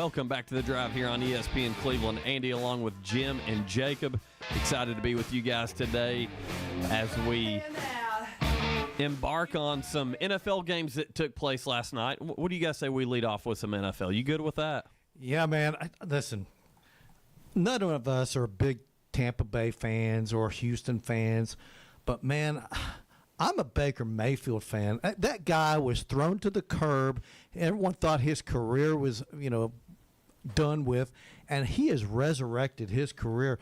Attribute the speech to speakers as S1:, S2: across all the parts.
S1: Welcome back to The Drive here on ESPN Cleveland. Andy along with Jim and Jacob. Excited to be with you guys today as we embark on some NFL games that took place last night. What do you guys say we lead off with some NFL? You good with that?
S2: Yeah, man. Listen, none of us are big Tampa Bay fans or Houston fans, but, man, I'm a Baker Mayfield fan. That guy was thrown to the curb. Everyone thought his career was, done with, and he has resurrected his career.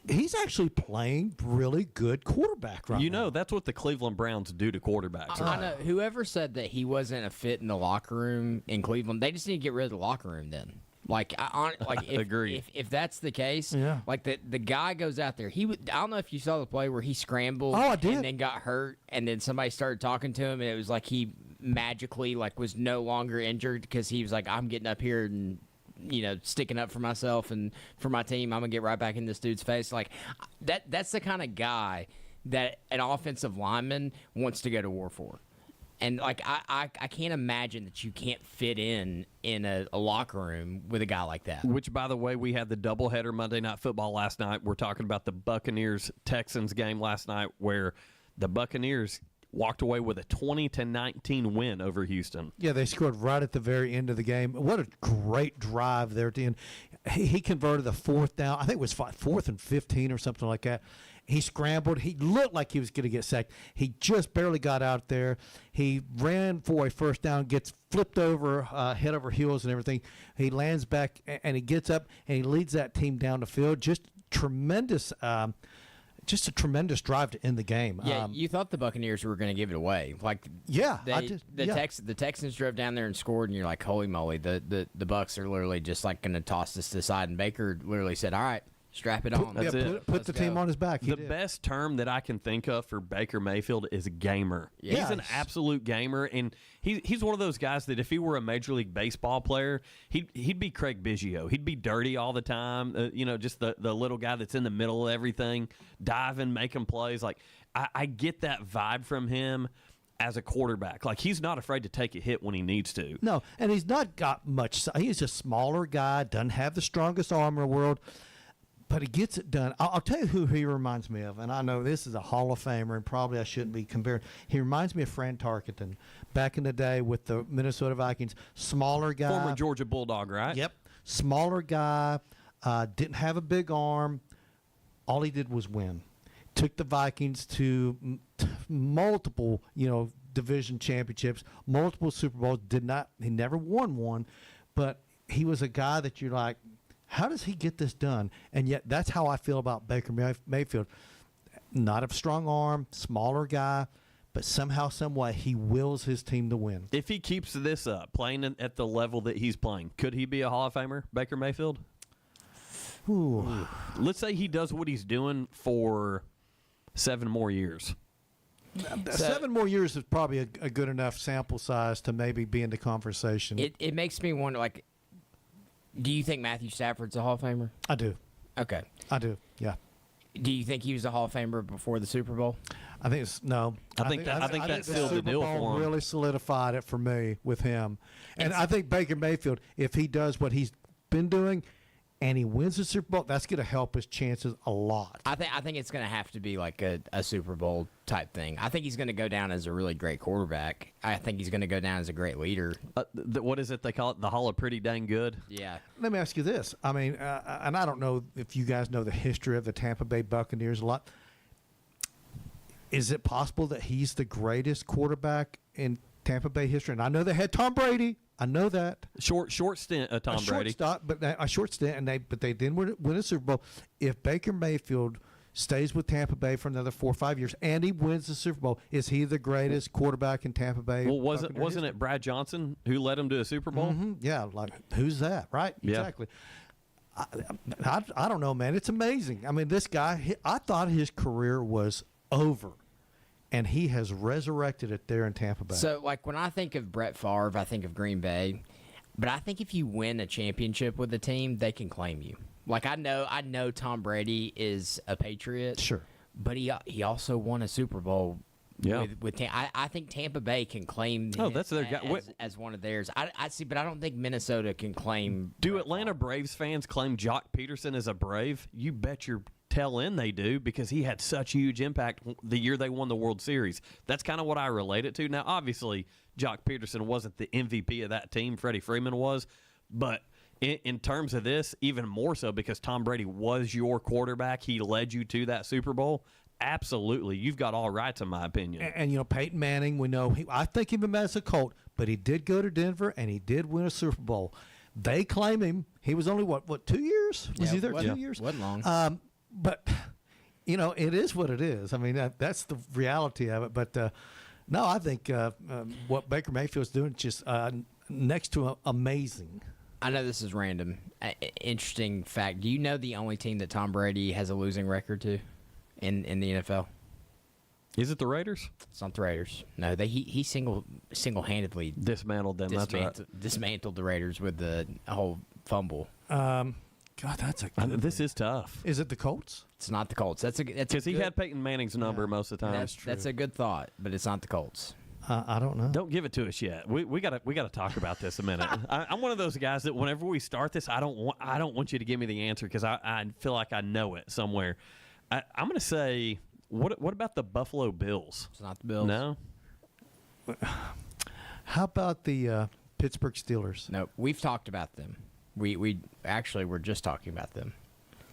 S2: He's actually playing really good quarterback right now.
S1: That's what the Cleveland Browns do to quarterbacks.
S3: I know. Whoever said that he wasn't a fit in the locker room in Cleveland, they just need to get rid of the locker room then. If that's the case,
S2: yeah.
S3: Like the guy goes out there. I don't know if you saw the play where he scrambled
S2: I did.
S3: and then got hurt, and then somebody started talking to him, and it was like he magically was no longer injured because he was like, I'm getting up here and sticking up for myself and for my team. I'm gonna get right back in this dude's face. Like that's the kind of guy that an offensive lineman wants to go to war for. And I can't imagine that you can't fit in a locker room with a guy like that.
S1: Which, by the way, we had the doubleheader Monday Night Football last night. We're talking about the Buccaneers-Texans game last night where the Buccaneers walked away with a 20-19 win over Houston.
S2: Yeah, they scored right at the very end of the game. What a great drive there at the end. He converted the fourth down. I think it was 4th and 15 or something like that. He scrambled. He looked like he was going to get sacked. He just barely got out there. He ran for a first down, gets flipped over, head over heels and everything. He lands back, and he gets up, and he leads that team down the field. Just tremendous Just a tremendous drive to end the game.
S3: Yeah, you thought the Buccaneers were going to give it away. The Texans drove down there and scored, and you're like, holy moly, the Bucs are literally just going to toss this to the side. And Baker literally said, all right, strap it on.
S2: Put the team on his back.
S1: The best term that I can think of for Baker Mayfield is a gamer.
S2: Yeah.
S1: He's an absolute gamer, and he's one of those guys that if he were a Major League Baseball player, he'd be Craig Biggio. He'd be dirty all the time, just the little guy that's in the middle of everything, diving, making plays. I get that vibe from him as a quarterback. He's not afraid to take a hit when he needs to.
S2: No, and he's not got much. He's a smaller guy, doesn't have the strongest arm in the world, but he gets it done. I'll tell you who he reminds me of, and I know this is a Hall of Famer, and probably I shouldn't be comparing. He reminds me of Fran Tarkenton back in the day with the Minnesota Vikings. Smaller guy.
S1: Former Georgia Bulldog, right?
S2: Yep. Smaller guy, didn't have a big arm. All he did was win. Took the Vikings to multiple, division championships, multiple Super Bowls. He never won one, but he was a guy that you're like, how does he get this done? And yet that's how I feel about Baker Mayfield. Not a strong arm, smaller guy, but somehow, some way, he wills his team to win.
S1: If he keeps this up, playing at the level that he's playing, could he be a Hall of Famer, Baker Mayfield?
S2: Ooh.
S1: Let's say he does what he's doing for 7 more years.
S2: 7 more years is probably a good enough sample size to maybe be in the conversation.
S3: It makes me wonder, do you think Matthew Stafford's a Hall of Famer?
S2: I do.
S3: Okay.
S2: I do, yeah.
S3: Do you think he was a Hall of Famer before the Super Bowl?
S2: I think no.
S1: I think that sealed the deal for him.
S2: Really solidified it for me with him, and I think Baker Mayfield, if he does what he's been doing, and he wins the Super Bowl, that's going to help his chances a lot.
S3: I think it's going to have to be like a Super Bowl type thing. I think he's going to go down as a really great quarterback. I think he's going to go down as a great leader.
S1: What is it they call it? The Hall of Pretty Dang Good?
S3: Yeah.
S2: Let me ask you this. I mean, and I don't know if you guys know the history of the Tampa Bay Buccaneers a lot. Is it possible that he's the greatest quarterback in Tampa Bay history? And I know they had Tom Brady. I know that
S1: short stint of Tom Brady.
S2: A short stint, but they didn't win a Super Bowl. If Baker Mayfield stays with Tampa Bay for another 4 or 5 years and he wins the Super Bowl, is he the greatest quarterback in Tampa Bay?
S1: Well, wasn't it Brad Johnson who led him to a Super Bowl?
S2: Mm-hmm. Yeah, who's that? Right?
S1: Yeah.
S2: Exactly. I don't know, man. It's amazing. I mean, this guy. I thought his career was over. And he has resurrected it there in Tampa Bay.
S3: So, when I think of Brett Favre, I think of Green Bay. But I think if you win a championship with a team, they can claim you. I know Tom Brady is a Patriot.
S2: Sure.
S3: But he also won a Super Bowl
S1: Yeah.
S3: I think Tampa Bay can claim
S1: Oh,
S3: him
S1: that's their guy.
S3: as one of theirs. I see, but I don't think Minnesota can claim.
S1: Do
S3: Brett
S1: Atlanta
S3: Favre.
S1: Braves fans claim Jock Peterson as a Brave? You bet your tail end they do, because he had such huge impact the year they won the World Series. That's kind of what I relate it to. Now, obviously, Jock Peterson wasn't the MVP of that team. Freddie Freeman was. But in terms of this, even more so, because Tom Brady was your quarterback. He led you to that Super Bowl. Absolutely. You've got all rights, in my opinion.
S2: And Peyton Manning, we know, I think of him as a Colt, but he did go to Denver, and he did win a Super Bowl. They claim him. He was only, what 2 years? Was he there 2 years?
S3: Wasn't long.
S2: But, it is what it is. I mean, that's the reality of it. But, no, I think what Baker Mayfield's doing is just next to amazing.
S3: I know this is random. Interesting fact. Do you know the only team that Tom Brady has a losing record to in the NFL?
S1: Is it the Raiders?
S3: It's not the Raiders. No, he single-handedly
S1: Dismantled them. That's right.
S3: dismantled the Raiders with the whole fumble.
S2: God, that's a.
S1: This is tough.
S2: Is it the Colts?
S3: It's not the Colts.
S1: Because he had Peyton Manning's number most of the time.
S3: That's a good thought, but it's not the Colts.
S2: I don't know.
S1: Don't give it to us yet. We gotta talk about this a minute. I'm one of those guys that whenever we start this, I don't want you to give me the answer, because I feel like I know it somewhere. I'm gonna say, what about the Buffalo Bills?
S3: It's not the Bills.
S1: No.
S2: How about the Pittsburgh Steelers?
S3: No, we've talked about them. We actually were just talking about them.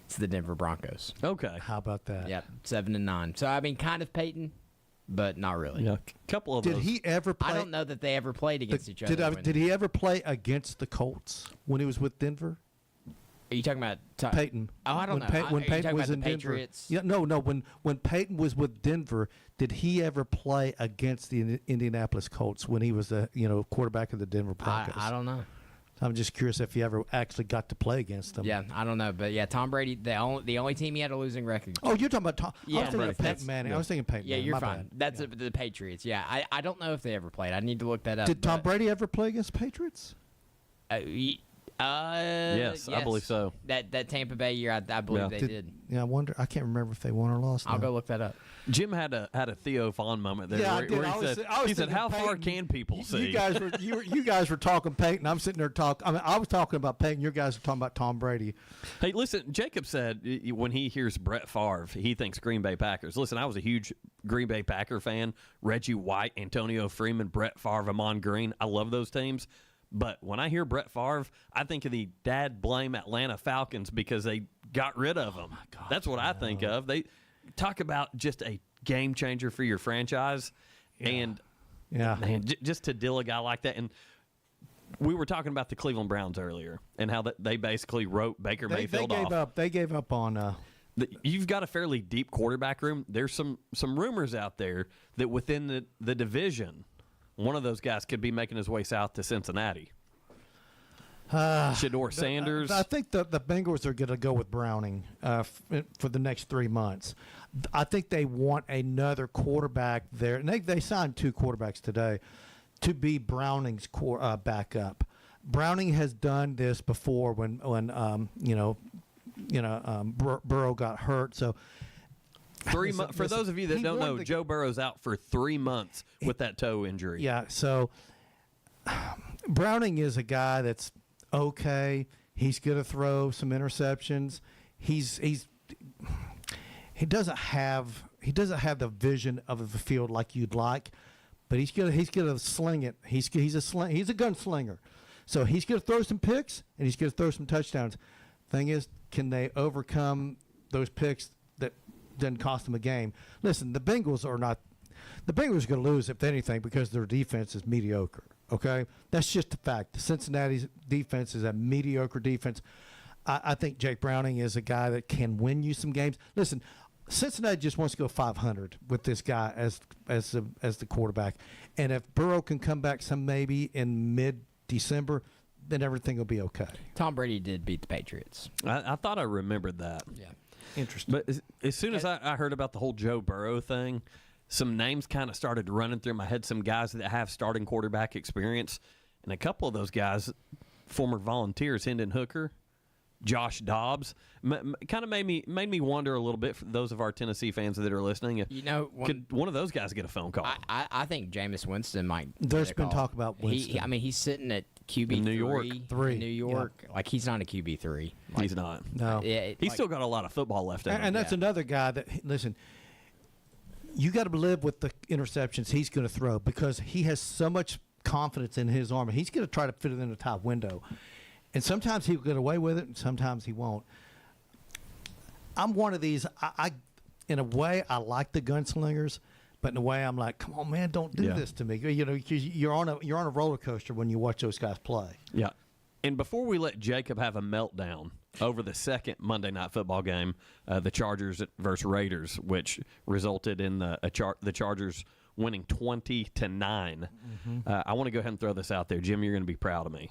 S3: It's the Denver Broncos.
S1: Okay.
S2: How about that?
S3: Yep, 7-9. So I mean, kind of Peyton, but not really.
S1: Yeah. A couple of
S2: Did
S1: those.
S2: he ever play?
S3: I don't know that they ever played against each other.
S2: Did he ever play against the Colts when he was with Denver?
S3: Are you talking about
S2: Peyton.
S3: Oh, I don't know.
S2: When
S3: Are you
S2: Peyton
S3: talking
S2: was
S3: about
S2: in
S3: the
S2: Denver.
S3: Patriots?
S2: Yeah, no. When Peyton was with Denver, did he ever play against the Indianapolis Colts when he was the quarterback of the Denver Broncos?
S3: I don't know.
S2: I'm just curious if he ever actually got to play against them.
S3: Yeah, I don't know, but yeah, Tom Brady, the only team he had a losing record.
S2: Oh, you're talking about Tom?
S3: Yeah,
S2: I was thinking of
S3: that's-
S2: Peyton Manning. I was thinking Peyton.
S3: Yeah,
S2: Manning.
S3: you're
S2: My
S3: fine.
S2: bad.
S3: That's the Patriots. Yeah, I don't know if they ever played. I need to look that up.
S2: Did Tom
S3: but-
S2: Brady ever play against Patriots?
S1: Yes, I believe so.
S3: That Tampa Bay year, I believe
S1: Yeah.
S3: they did.
S2: Yeah, I wonder. I can't remember if they won or lost.
S3: I'll
S2: now.
S3: go look that up.
S1: Jim had a Theo Vaughn moment there
S2: Yeah, I
S1: where,
S2: did.
S1: where
S2: I was
S1: he said,
S2: thinking
S1: "How far
S2: Peyton.
S1: can people see?"
S2: You guys were you guys were talking Peyton. I'm sitting there talking. I mean, I was talking about Peyton. You guys were talking about Tom Brady.
S1: Hey, listen, Jacob said when he hears Brett Favre, he thinks Green Bay Packers. Listen, I was a huge Green Bay Packer fan. Reggie White, Antonio Freeman, Brett Favre, Amon Green. I love those teams. But when I hear Brett Favre, I think of the dad blame Atlanta Falcons because they got rid of him. That's what I think of. They talk about just a game changer for your franchise. And
S2: Yeah.
S1: man, just to deal a guy like that. And we were talking about the Cleveland Browns earlier and how they basically wrote Baker
S2: They
S1: Mayfield
S2: gave
S1: off.
S2: up. They gave up on.
S1: You've got a fairly deep quarterback room. There's some rumors out there that within the division, one of those guys could be making his way south to Cincinnati. Shador Sanders.
S2: I think the Bengals are going to go with Browning for the next 3 months. I think they want another quarterback there. And they signed 2 quarterbacks today to be Browning's backup. Browning has done this before when Burrow got hurt. So
S1: 3 months. For those of you that don't know, Joe Burrow's out for 3 months with that toe injury.
S2: Yeah, so Browning is a guy that's okay. He's going to throw some interceptions. He doesn't have the vision of the field like you'd like, but he's gonna sling it. He's a gunslinger. So he's going to throw some picks and he's going to throw some touchdowns. Thing is, can they overcome those picks that didn't cost them a game? Listen, the Bengals are going to lose, if anything, because their defense is mediocre. Okay? That's just a fact. Cincinnati's defense is a mediocre defense. I think Jake Browning is a guy that can win you some games. Listen, Cincinnati just wants to go 500 with this guy as the quarterback. And if Burrow can come back maybe in mid-December, then everything will be okay.
S3: Tom Brady did beat the Patriots.
S1: I thought I remembered that.
S3: Yeah.
S2: Interesting.
S1: But as soon as I heard about the whole Joe Burrow thing, some names kind of started running through my head, some guys that have starting quarterback experience. And a couple of those guys, former Volunteers, Hendon Hooker, Josh Dobbs. Kind of made me wonder a little bit for those of our Tennessee fans that are listening. Could one of those guys get a phone call?
S3: I think Jameis Winston might.
S2: There's been talk about Winston.
S3: He's sitting at QB
S1: In New York.
S3: In New York. Like, he's not a QB 3. Like,
S1: He's not.
S2: No.
S1: He's still got a lot of football left in him.
S2: And that's another guy that, listen, you got to live with the interceptions he's going to throw because he has so much confidence in his arm. He's going to try to fit it in the top window. And sometimes he'll get away with it, and sometimes he won't. I'm one of these. I in a way, I like the gunslingers, but in a way, I'm like, come on, man, don't do this to me. You know, you're on a roller coaster when you watch those guys play.
S1: Yeah. And before we let Jacob have a meltdown over the second Monday Night Football game, the Chargers versus Raiders, which resulted in the Chargers winning 20-9. I want to go ahead and throw this out there. Jim, you're going to be proud of me.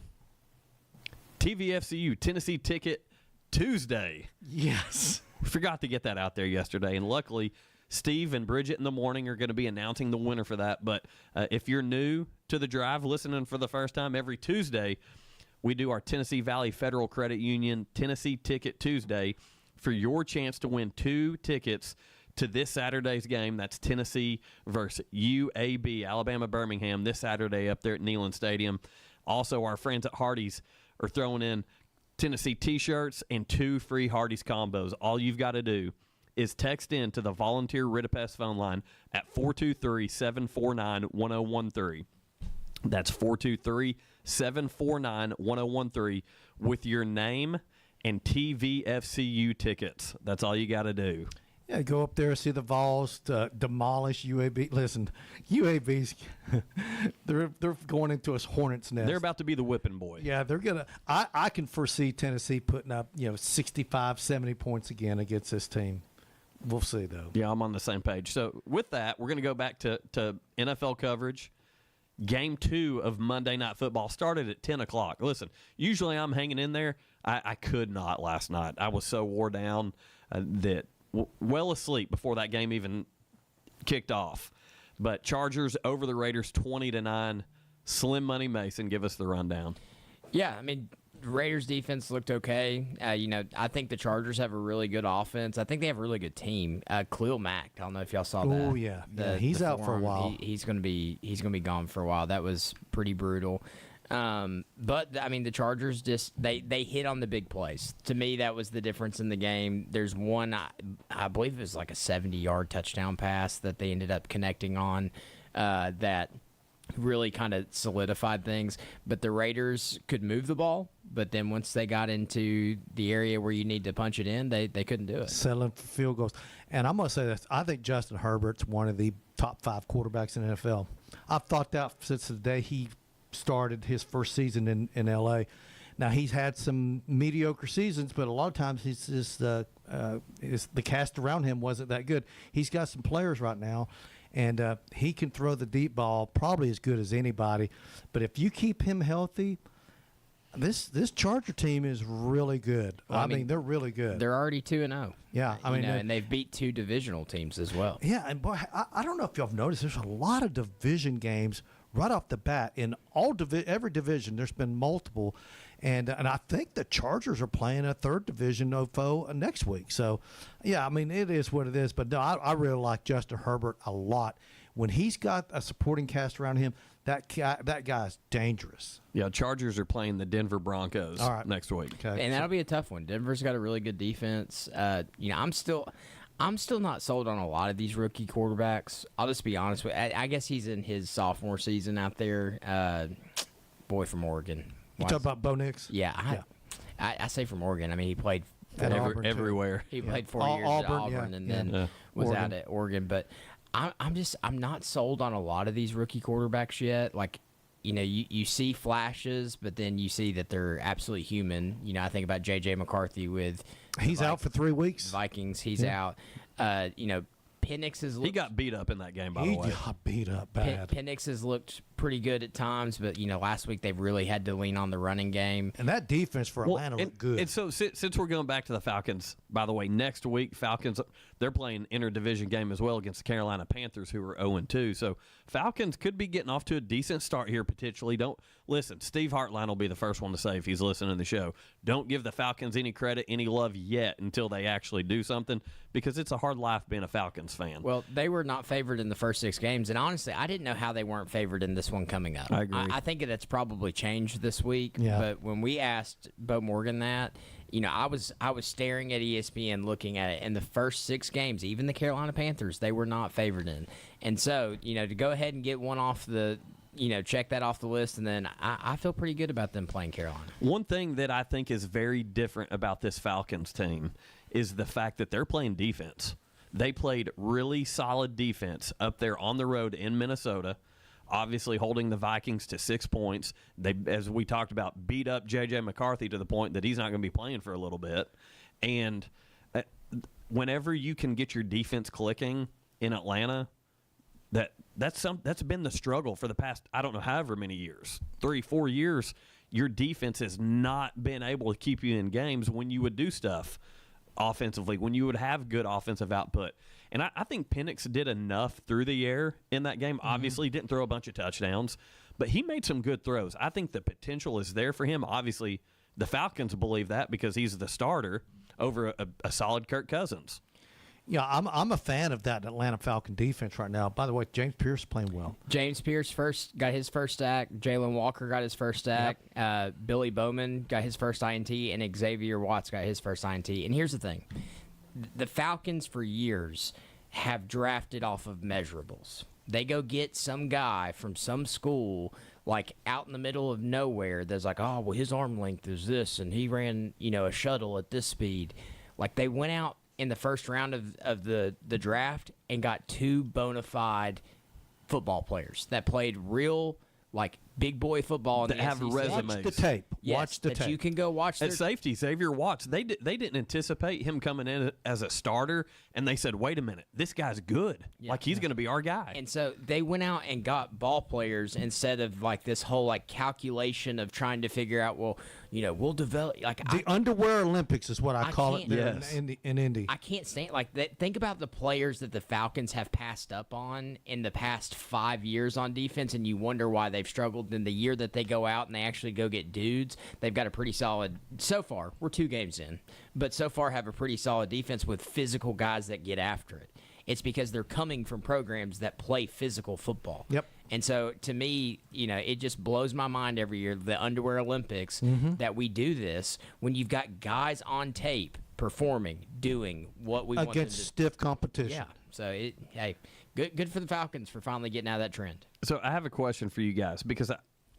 S1: TVFCU Tennessee ticket Tuesday.
S2: Yes.
S1: We forgot to get that out there yesterday, and luckily Steve and Bridget in the morning are going to be announcing the winner for that. But if you're new to the drive, listening for the first time, every Tuesday we do our Tennessee Valley Federal Credit Union Tennessee Ticket Tuesday for your chance to win 2 tickets to this Saturday's game. That's Tennessee versus UAB, Alabama Birmingham, this Saturday up there at Neyland Stadium. Also, our friends at Hardees are throwing in Tennessee T-shirts and 2 free Hardees combos. All you've got to do is text in to the Volunteer Ritapest phone line at 423-749-1013. That's 423-749-1013 with your name and TVFCU tickets. That's all you got to do.
S2: Yeah, go up there, see the Vols demolish UAB. Listen, UAB's they're going into a hornet's nest.
S1: They're about to be the whipping boy.
S2: Yeah, they're gonna. I can foresee Tennessee putting up 65, 70 points again against this team. We'll see though.
S1: Yeah, I'm on the same page. So with that, we're going to go back to NFL coverage. Game 2 of Monday Night Football started at 10 o'clock. Listen, usually I'm hanging in there. I could not last night. I was so wore down that well asleep before that game even kicked off. But Chargers over the Raiders 20-9. Slim Money Mason, give us the rundown.
S3: Yeah, I mean, Raiders defense looked okay. I think the Chargers have a really good offense. I think they have a really good team. Khalil Mack, I don't know if y'all saw that.
S2: Oh yeah, he's out for a while.
S3: He's gonna be gone for a while. That was pretty brutal. But I mean, the Chargers just they hit on the big plays. To me, that was the difference in the game. There's one, I believe it was like a 70-yard touchdown pass that they ended up connecting on that really kind of solidified things. But the Raiders could move the ball, but then once they got into the area where you need to punch it in, they couldn't do it.
S2: Settling for field goals. And I'm going to say this. I think Justin Herbert's one of the top 5 quarterbacks in the NFL. I've thought that since the day he started his first season in L.A. Now, he's had some mediocre seasons, but a lot of times he's just, the cast around him wasn't that good. He's got some players right now, and he can throw the deep ball probably as good as anybody. But if you keep him healthy, this Charger team is really good.
S3: Well,
S2: I mean, they're really good.
S3: They're already 2-0.
S2: Yeah,
S3: and they've beat 2 divisional teams as well.
S2: Yeah, and boy, I don't know if y'all have noticed, there's a lot of division games right off the bat in every division. There's been multiple, and I think the Chargers are playing a 3rd division foe next week. So, yeah, I mean, it is what it is. But no, I really like Justin Herbert a lot. When he's got a supporting cast around him, that guy's dangerous.
S1: Yeah, Chargers are playing the Denver Broncos next week.
S2: Okay.
S3: And that'll be a tough one. Denver's got a really good defense. I'm still not sold on a lot of these rookie quarterbacks. I'll just be honest with you. I guess he's in his sophomore season out there. Boy from Oregon.
S2: You talking about Bo Nix?
S3: Yeah. I say from Oregon. I mean, he played
S1: everywhere.
S3: He played 4 years at Auburn and then was out at Oregon. But I'm not sold on a lot of these rookie quarterbacks yet. Like, you see flashes, but then you see that they're absolutely human. I think about J.J. McCarthy with
S2: he's out for 3 weeks.
S3: Vikings, he's out. Penix has looked,
S1: he got beat up in that game, by the way.
S2: He got beat up bad.
S3: Penix has looked pretty good at times, but last week they've really had to lean on the running game.
S2: And that defense for Atlanta looked good.
S1: And so since we're going back to the Falcons, by the way, next week Falcons they're playing interdivision game as well against the Carolina Panthers, who are 0-2. So Falcons could be getting off to a decent start here potentially. Don't listen. Steve Hartline will be the first one to say if he's listening to the show, don't give the Falcons any credit, any love yet until they actually do something, because it's a hard life being a Falcons fan.
S3: Well, they were not favored in the first 6 games, and honestly, I didn't know how they weren't favored in this one coming up.
S1: I agree.
S3: I think that's probably changed this week.
S2: Yeah.
S3: But when we asked Bo Morgan that, I was staring at ESPN looking at it, and the first 6 games, even the Carolina Panthers, they were not favored in. And so, to go ahead and get one off the, check that off the list, and then I feel pretty good about them playing Carolina.
S1: One thing that I think is very different about this Falcons team is the fact that they're playing defense. They played really solid defense up there on the road in Minnesota, obviously holding the Vikings to 6 points. They, as we talked about, beat up J.J. McCarthy to the point that he's not going to be playing for a little bit. And whenever you can get your defense clicking in Atlanta, that's been the struggle for the past, I don't know, however many years, 3-4 years. Your defense has not been able to keep you in games when you would do stuff offensively, when you would have good offensive output. And I think Penix did enough through the air in that game. Obviously, didn't throw a bunch of touchdowns, but he made some good throws. I think the potential is there for him. Obviously, the Falcons believe that because he's the starter over a solid Kirk Cousins.
S2: Yeah, I'm a fan of that Atlanta Falcon defense right now. By the way, James Pierce is playing well.
S3: James Pierce got his first sack. Jalen Walker got his first sack.
S2: Yep.
S3: Billy Bowman got his first INT, and Xavier Watts got his first INT. And here's the thing. The Falcons for years have drafted off of measurables. They go get some guy from some school like out in the middle of nowhere that's like, oh, well, his arm length is this, and he ran, a shuttle at this speed. Like they went out in the first round of the draft and got 2 bona fide football players that played real, like, big boy football in
S1: That
S3: the
S1: have
S3: SEC.
S1: resumes.
S2: Watch the tape.
S3: Yes,
S2: Watch the
S3: that
S2: tape.
S3: you can go watch their
S1: At safety, Xavier Watts, they didn't anticipate him coming in as a starter, and they said, wait a minute, this guy's good. Like, he's going to be our guy.
S3: And so they went out and got ball players instead of like this whole like calculation of trying to figure out, well, we'll develop like
S2: The underwear Olympics is what I call it
S3: can't-
S2: there
S1: Yes.
S2: in Indy.
S3: I can't stand like that. Think about the players that the Falcons have passed up on in the past 5 years on defense, and you wonder why they've struggled. Then the year that they go out and they actually go get dudes, they've got a pretty solid. So far, we're 2 games in, but so far have a pretty solid defense with physical guys that get after it. It's because they're coming from programs that play physical football.
S2: Yep.
S3: And so, to me, it just blows my mind every year, the Underwear Olympics, that we do this when you've got guys on tape performing, doing what we want them
S2: Against
S3: to.
S2: stiff competition.
S3: Yeah. So, hey, good for the Falcons for finally getting out of that trend.
S1: So I have a question for you guys, because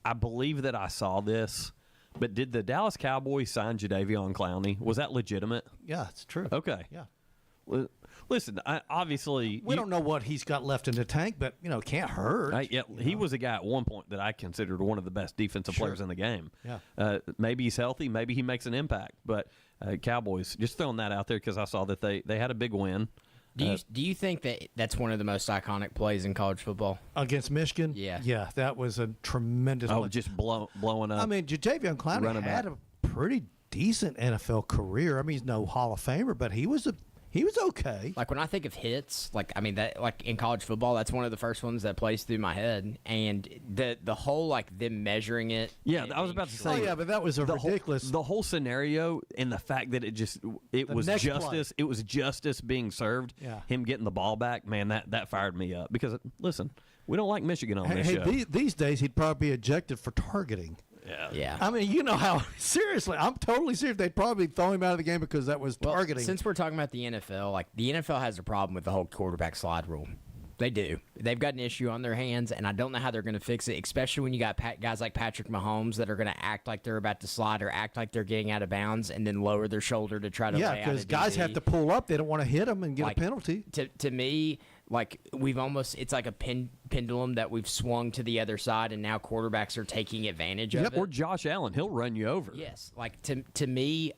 S1: I believe that I saw this, but did the Dallas Cowboys sign Jadeveon Clowney? Was that legitimate?
S2: Yeah, it's true.
S1: Okay.
S2: Yeah.
S1: Listen, obviously...
S2: We don't know what he's got left in the tank, but, it can't hurt.
S1: He was a guy at one point that I considered one of the best defensive players in the game.
S2: Yeah.
S1: Maybe he's healthy. Maybe he makes an impact. But Cowboys, just throwing that out there because I saw that they had a big win.
S3: Do you think that's one of the most iconic plays in college football?
S2: Against Michigan?
S3: Yeah.
S2: Yeah, that was a tremendous play.
S1: Just blowing up.
S2: I mean, Jadeveon Clowney
S1: running
S2: had
S1: back.
S2: a pretty decent NFL career. I mean, he's no Hall of Famer, but he was okay.
S3: Like when I think of hits, that in college football, that's one of the first ones that plays through my head. And the whole them measuring it.
S1: Yeah,
S3: and
S1: I was
S3: being
S1: about to
S3: short.
S1: say.
S2: Oh, yeah, but that was ridiculous.
S1: The whole scenario and the fact that it was
S2: next
S1: justice.
S2: play.
S1: It was justice being served.
S2: Yeah.
S1: Him getting the ball back, man, that fired me up. Because listen, we don't like Michigan on this
S2: Hey,
S1: show.
S2: these days he'd probably be ejected for targeting.
S3: Yeah.
S2: I mean, you know how seriously, I'm totally serious. They'd probably throw him out of the game because that was
S3: Well,
S2: targeting.
S3: since we're talking about the NFL, the NFL has a problem with the whole quarterback slide rule. They do. They've got an issue on their hands, and I don't know how they're going to fix it, especially when you got guys like Patrick Mahomes that are going to act like they're about to slide or act like they're getting out of bounds and then lower their shoulder to try to
S2: yeah,
S3: lay out
S2: because
S3: a
S2: guys
S3: DB.
S2: have to pull up. They don't want to hit them and get a penalty.
S3: To me, we've almost, it's like a pendulum that we've swung to the other side, and now quarterbacks are taking advantage of it.
S1: Or Josh Allen, he'll run you over.
S3: Yes, to me,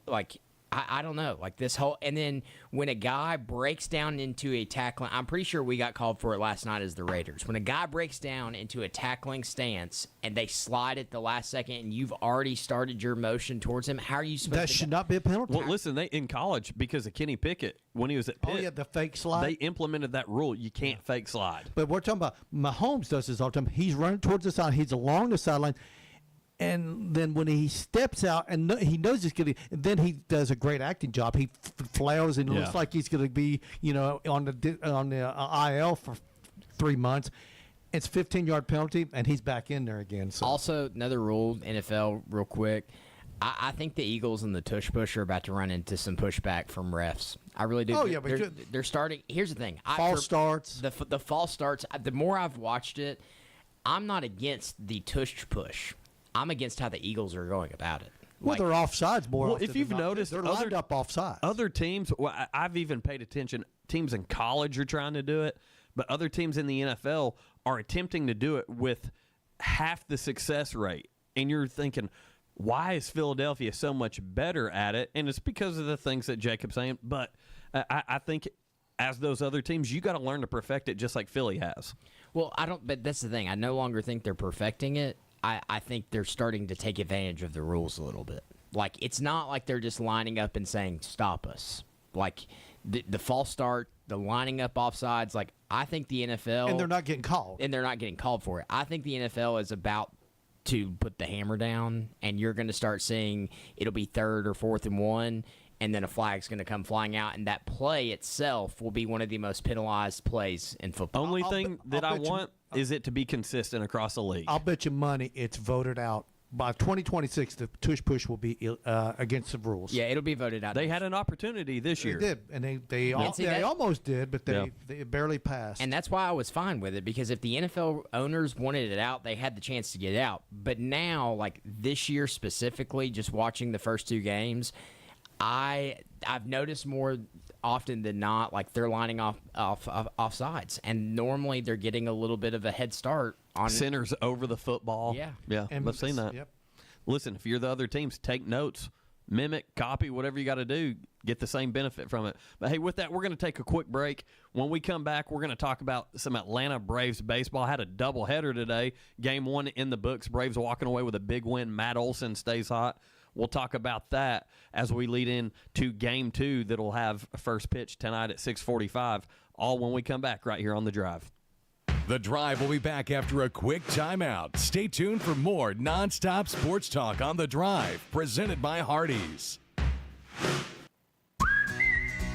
S3: I don't know. Like this whole, and then when a guy breaks down into a tackling, I'm pretty sure we got called for it last night as the Raiders. When a guy breaks down into a tackling stance and they slide at the last second, and you've already started your motion towards him, how are you supposed
S2: That
S3: to?
S2: should not be a penalty.
S1: Well, listen, they in college, because of Kenny Pickett, when he was at Pitt,
S2: the fake slide.
S1: they implemented that rule. You can't fake slide.
S2: But we're talking about Mahomes does this all the time. He's running towards the side. He's along the sideline. And then when he steps out and he knows he's going to, then he does a great acting job. He flails and looks like he's going to be, on the IL for 3 months. It's 15-yard penalty, and he's back in there again. So.
S3: Also, another rule, NFL, real quick. I think the Eagles and the tush push are about to run into some pushback from refs. I really do.
S2: Oh, yeah, but
S3: they're starting. Here's the thing.
S2: False starts.
S3: The false starts. The more I've watched it, I'm not against the tush push. I'm against how the Eagles are going about it.
S2: Well, they're offsides more.
S1: Well,
S2: often
S1: if you've
S2: than not.
S1: noticed,
S2: they're lined up offsides.
S1: Other teams, I've even paid attention. Teams in college are trying to do it, but other teams in the NFL are attempting to do it with half the success rate. And you're thinking, why is Philadelphia so much better at it? And it's because of the things that Jacob's saying. But I think as those other teams, you got to learn to perfect it just like Philly has.
S3: Well, I don't. But that's the thing. I no longer think they're perfecting it. I think they're starting to take advantage of the rules a little bit. Like, it's not like they're just lining up and saying, stop us. Like, the false start, the lining up offsides, like, I think the NFL...
S2: And they're not getting called.
S3: And they're not getting called for it. I think the NFL is about to put the hammer down, and you're going to start seeing it'll be 3rd or 4th and 1, and then a flag's going to come flying out, and that play itself will be one of the most penalized plays in football.
S1: Only thing that I want is it to be consistent across the league.
S2: I'll bet you money it's voted out. By 2026, the tush push will be against the rules.
S3: Yeah, it'll be voted out.
S1: They had an opportunity this year.
S2: They did, and they almost did, but they barely passed.
S3: And that's why I was fine with it, because if the NFL owners wanted it out, they had the chance to get it out. But now, like this year specifically, just watching the first 2 games, I've noticed more often than not, like they're lining off sides, and normally they're getting a little bit of a head start on
S1: centers over the football.
S3: Yeah.
S1: And I've seen that.
S2: Yep.
S1: Listen, if you're the other teams, take notes, mimic, copy, whatever you got to do, get the same benefit from it. But hey, with that, we're going to take a quick break. When we come back, we're going to talk about some Atlanta Braves baseball. Had a doubleheader today. Game 1 in the books. Braves walking away with a big win. Matt Olson stays hot. We'll talk about that as we lead in to Game 2 that'll have a first pitch tonight at 6:45, all when we come back right here on The Drive.
S4: The Drive will be back after a quick timeout. Stay tuned for more nonstop sports talk on The Drive, presented by Hardees.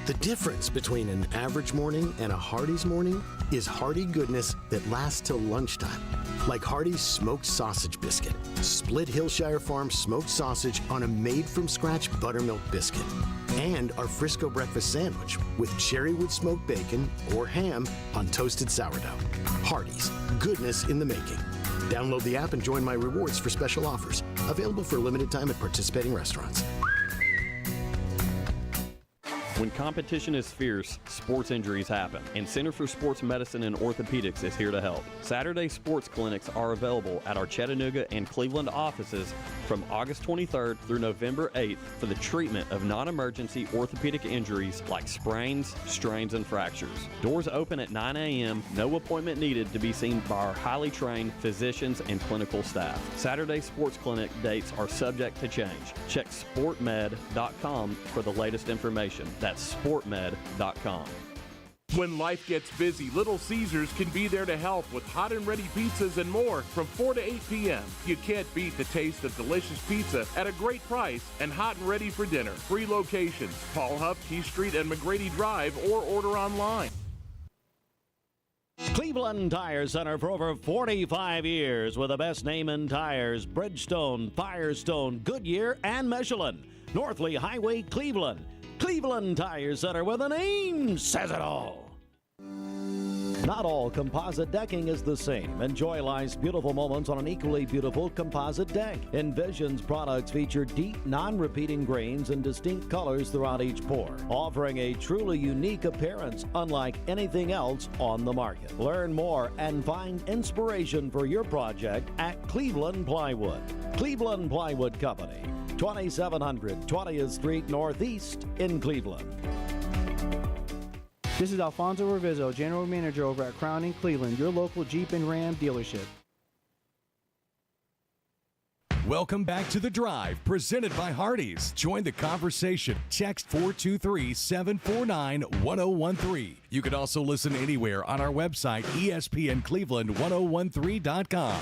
S5: The difference between an average morning and a Hardee's morning is hearty goodness that lasts till lunchtime. Like Hardee's smoked sausage biscuit, split Hillshire Farm smoked sausage on a made-from-scratch buttermilk biscuit. And our Frisco breakfast sandwich with cherrywood smoked bacon or ham on toasted sourdough. Hardee's, goodness in the making. Download the app and join my rewards for special offers. Available for a limited time at participating restaurants.
S1: When competition is fierce, sports injuries happen, and Center for Sports Medicine and Orthopedics is here to help. Saturday sports clinics are available at our Chattanooga and Cleveland offices from August 23rd through November 8th for the treatment of non-emergency orthopedic injuries like sprains, strains, and fractures. Doors open at 9 a.m., no appointment needed to be seen by our highly trained physicians and clinical staff. Saturday sports clinic dates are subject to change. Check sportmed.com for the latest information. That's sportmed.com.
S6: When life gets busy, Little Caesars can be there to help with hot and ready pizzas and more from 4 to 8 p.m. You can't beat the taste of delicious pizza at a great price and hot and ready for dinner. 3 locations, Paul Huff, Key Street, and McGrady Drive, or order online.
S7: Cleveland Tire Center for over 45 years with the best name in tires: Bridgestone, Firestone, Goodyear, and Michelin. Northley Highway, Cleveland. Cleveland Tire Center, where the name says it all. Not all composite decking is the same. Enjoy life's beautiful moments on an equally beautiful composite deck. Envision's products feature deep, non-repeating grains and distinct colors throughout each pour, offering a truly unique appearance unlike anything else on the market. Learn more and find inspiration for your project at Cleveland Plywood. Cleveland Plywood Company, 2700 20th Street Northeast in Cleveland.
S8: This is Alfonso Revizo, General Manager over at Crown in Cleveland, your local Jeep and Ram dealership.
S4: Welcome back to The Drive, presented by Hardees. Join the conversation. Text 423-749-1013. You can also listen anywhere on our website, ESPNCleveland1013.com.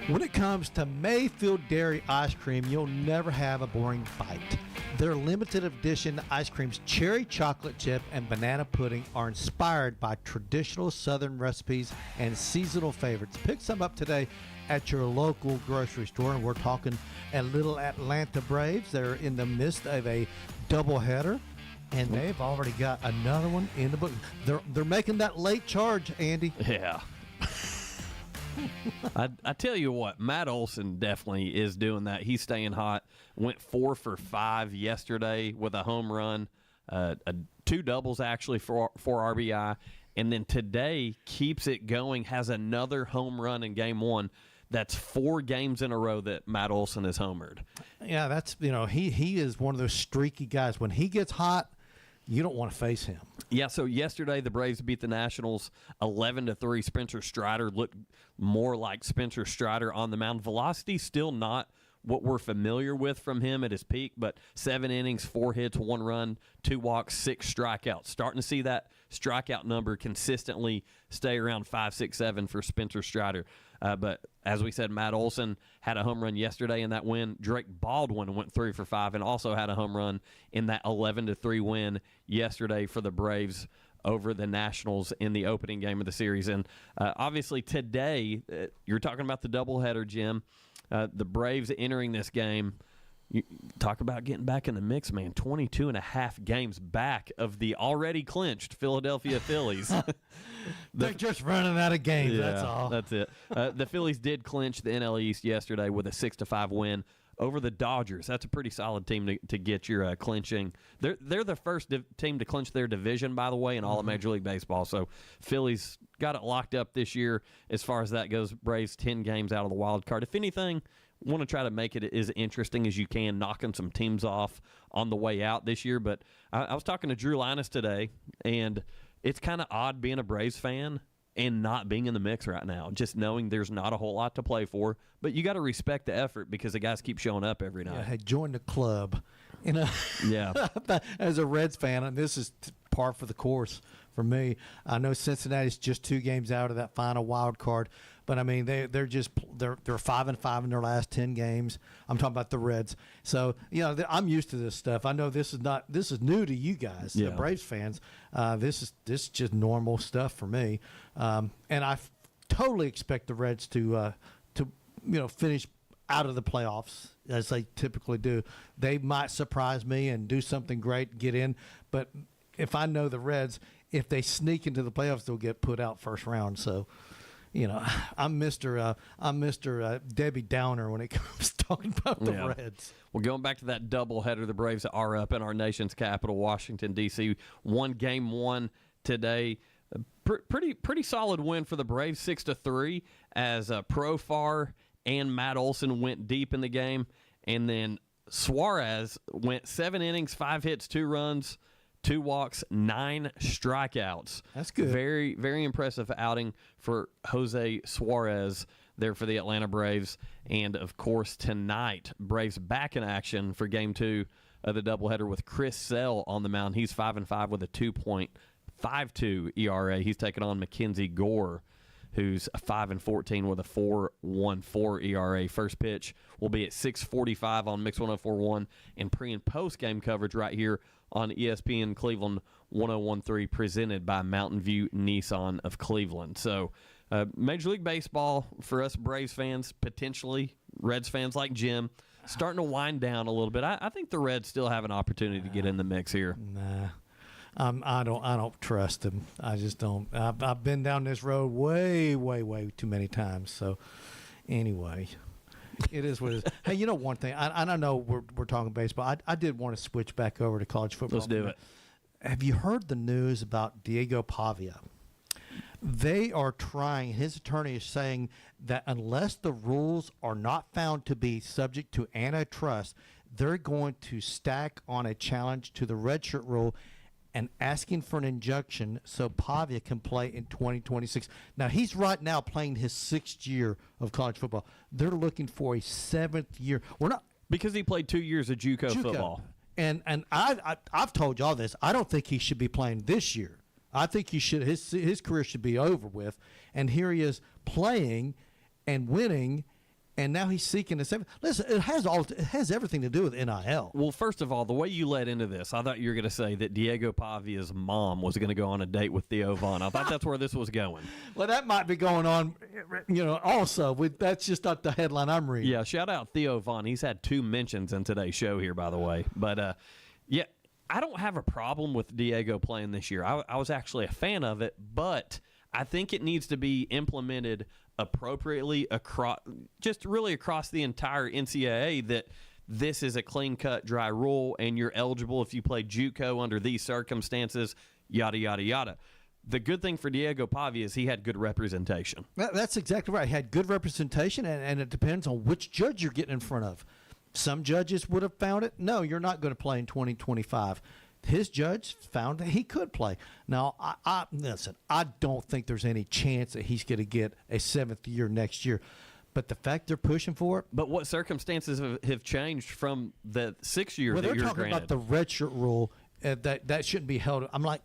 S2: When it comes to Mayfield Dairy ice cream, you'll never have a boring bite. Their limited edition ice creams, cherry chocolate chip and banana pudding, are inspired by traditional Southern recipes and seasonal favorites. Pick some up today at your local grocery store. And we're talking a little Atlanta Braves. They're in the midst of a doubleheader, and they've already got another one in the book. They're making that late charge, Andy.
S1: Yeah. I tell you what, Matt Olson definitely is doing that. He's staying hot. Went 4 for 5 yesterday with a home run, 2 doubles actually for RBI, and then today keeps it going. Has another home run in Game 1. That's 4 games in a row that Matt Olson has homered.
S2: Yeah, that's he is one of those streaky guys. When he gets hot, you don't want to face him.
S1: Yeah, so yesterday the Braves beat the Nationals 11-3. Spencer Strider looked more like Spencer Strider on the mound. Velocity still not what we're familiar with from him at his peak, but 7 innings, 4 hits, 1 run, 2 walks, 6 strikeouts. Starting to see that strikeout number consistently stay around 5, 6, 7 for Spencer Strider. But as we said, Matt Olson had a home run yesterday in that win. Drake Baldwin went 3 for 5 and also had a home run in that 11-3 win yesterday for the Braves over the Nationals in the opening game of the series. And obviously today, you're talking about the doubleheader, Jim. The Braves entering this game, you talk about getting back in the mix, man. 22 and a half games back of the already clinched Philadelphia Phillies.
S2: They're just running out of games, that's all.
S1: That's it. The Phillies did clinch the NL East yesterday with a 6-5 win over the Dodgers. That's a pretty solid team to get your clinching. They're the first team to clinch their division, by the way, in all of Major League Baseball. So Phillies got it locked up this year as far as that goes. Braves 10 games out of the wild card. If anything, want to try to make it as interesting as you can, knocking some teams off on the way out this year. But I was talking to Drew Linus today, and it's kind of odd being a Braves fan and not being in the mix right now, just knowing there's not a whole lot to play for. But you got to respect the effort because the guys keep showing up every night.
S2: Yeah, hey, join the club.
S1: Yeah.
S2: As a Reds fan, and this is par for the course for me. I know Cincinnati's just 2 games out of that final wild card, but I mean they're 5-5 in their last 10 games. I'm talking about the Reds. So I'm used to this stuff. I know this is new to you guys, the Braves fans. This is just normal stuff for me, and I totally expect the Reds to finish out of the playoffs as they typically do. They might surprise me and do something great, get in, but if I know the Reds, if they sneak into the playoffs, they'll get put out first round. So, I'm Mr. Debbie Downer when it comes to talking about the Reds.
S1: Well, going back to that doubleheader, the Braves are up in our nation's capital, Washington, D.C. Won Game 1 today. Pretty solid win for the Braves, 6-3, as Profar and Matt Olson went deep in the game. And then Suarez went 7 innings, 5 hits, 2 runs, 2 walks, 9 strikeouts.
S2: That's good.
S1: Very, very impressive outing for Jose Suarez there for the Atlanta Braves. And, of course, tonight, Braves back in action for Game 2 of the doubleheader with Chris Sale on the mound. He's 5-5 with a 2.52 ERA. He's taking on Mackenzie Gore, who's 5-14 with a 4.14 ERA. First pitch will be at 6:45 on Mix 104.1, and pre- and post-game coverage right here on ESPN Cleveland 101.3, presented by Mountain View Nissan of Cleveland. So Major League Baseball, for us Braves fans, potentially Reds fans like Jim, starting to wind down a little bit. I think the Reds still have an opportunity to get in the mix here.
S2: Nah. I don't trust him. I just don't. I've been down this road way too many times. So, anyway, It is what it is. Hey, you know one thing? I know we're talking baseball. I did want to switch back over to college football.
S1: Let's do it.
S2: Have you heard the news about Diego Pavia? They are trying, his attorney is saying that unless the rules are not found to be subject to antitrust, they're going to stack on a challenge to the redshirt rule and asking for an injunction so Pavia can play in 2026. Now, he's right now playing his 6th year of college football. They're looking for a 7th year. We're not
S1: Because he played 2 years of JUCO football.
S2: And I've told y'all this. I don't think he should be playing this year. I think he should. His career should be over with. And here he is playing and winning, and now he's seeking a 7th. Listen, it has everything to do with NIL.
S1: Well, first of all, the way you led into this, I thought you were going to say that Diego Pavia's mom was going to go on a date with Theo Vaughn. I thought that's where this was going.
S2: Well, that might be going on, also. That's just not the headline I'm reading.
S1: Yeah, shout out Theo Vaughn. He's had 2 mentions in today's show here, by the way. But, yeah, I don't have a problem with Diego playing this year. I was actually a fan of it, but I think it needs to be implemented appropriately across the entire NCAA, that this is a clean-cut, dry rule, and you're eligible if you play JUCO under these circumstances, yada, yada, yada. The good thing for Diego Pavia is he had good representation.
S2: That's exactly right. He had good representation, and it depends on which judge you're getting in front of. Some judges would have found it. No, you're not going to play in 2025. His judge found that he could play. Now, listen, I don't think there's any chance that he's going to get a 7th year next year. But the fact they're pushing for it.
S1: But what circumstances have changed from the 6 years
S2: well,
S1: that you're
S2: talking
S1: granted?
S2: about the redshirt rule, that shouldn't be held. I'm like,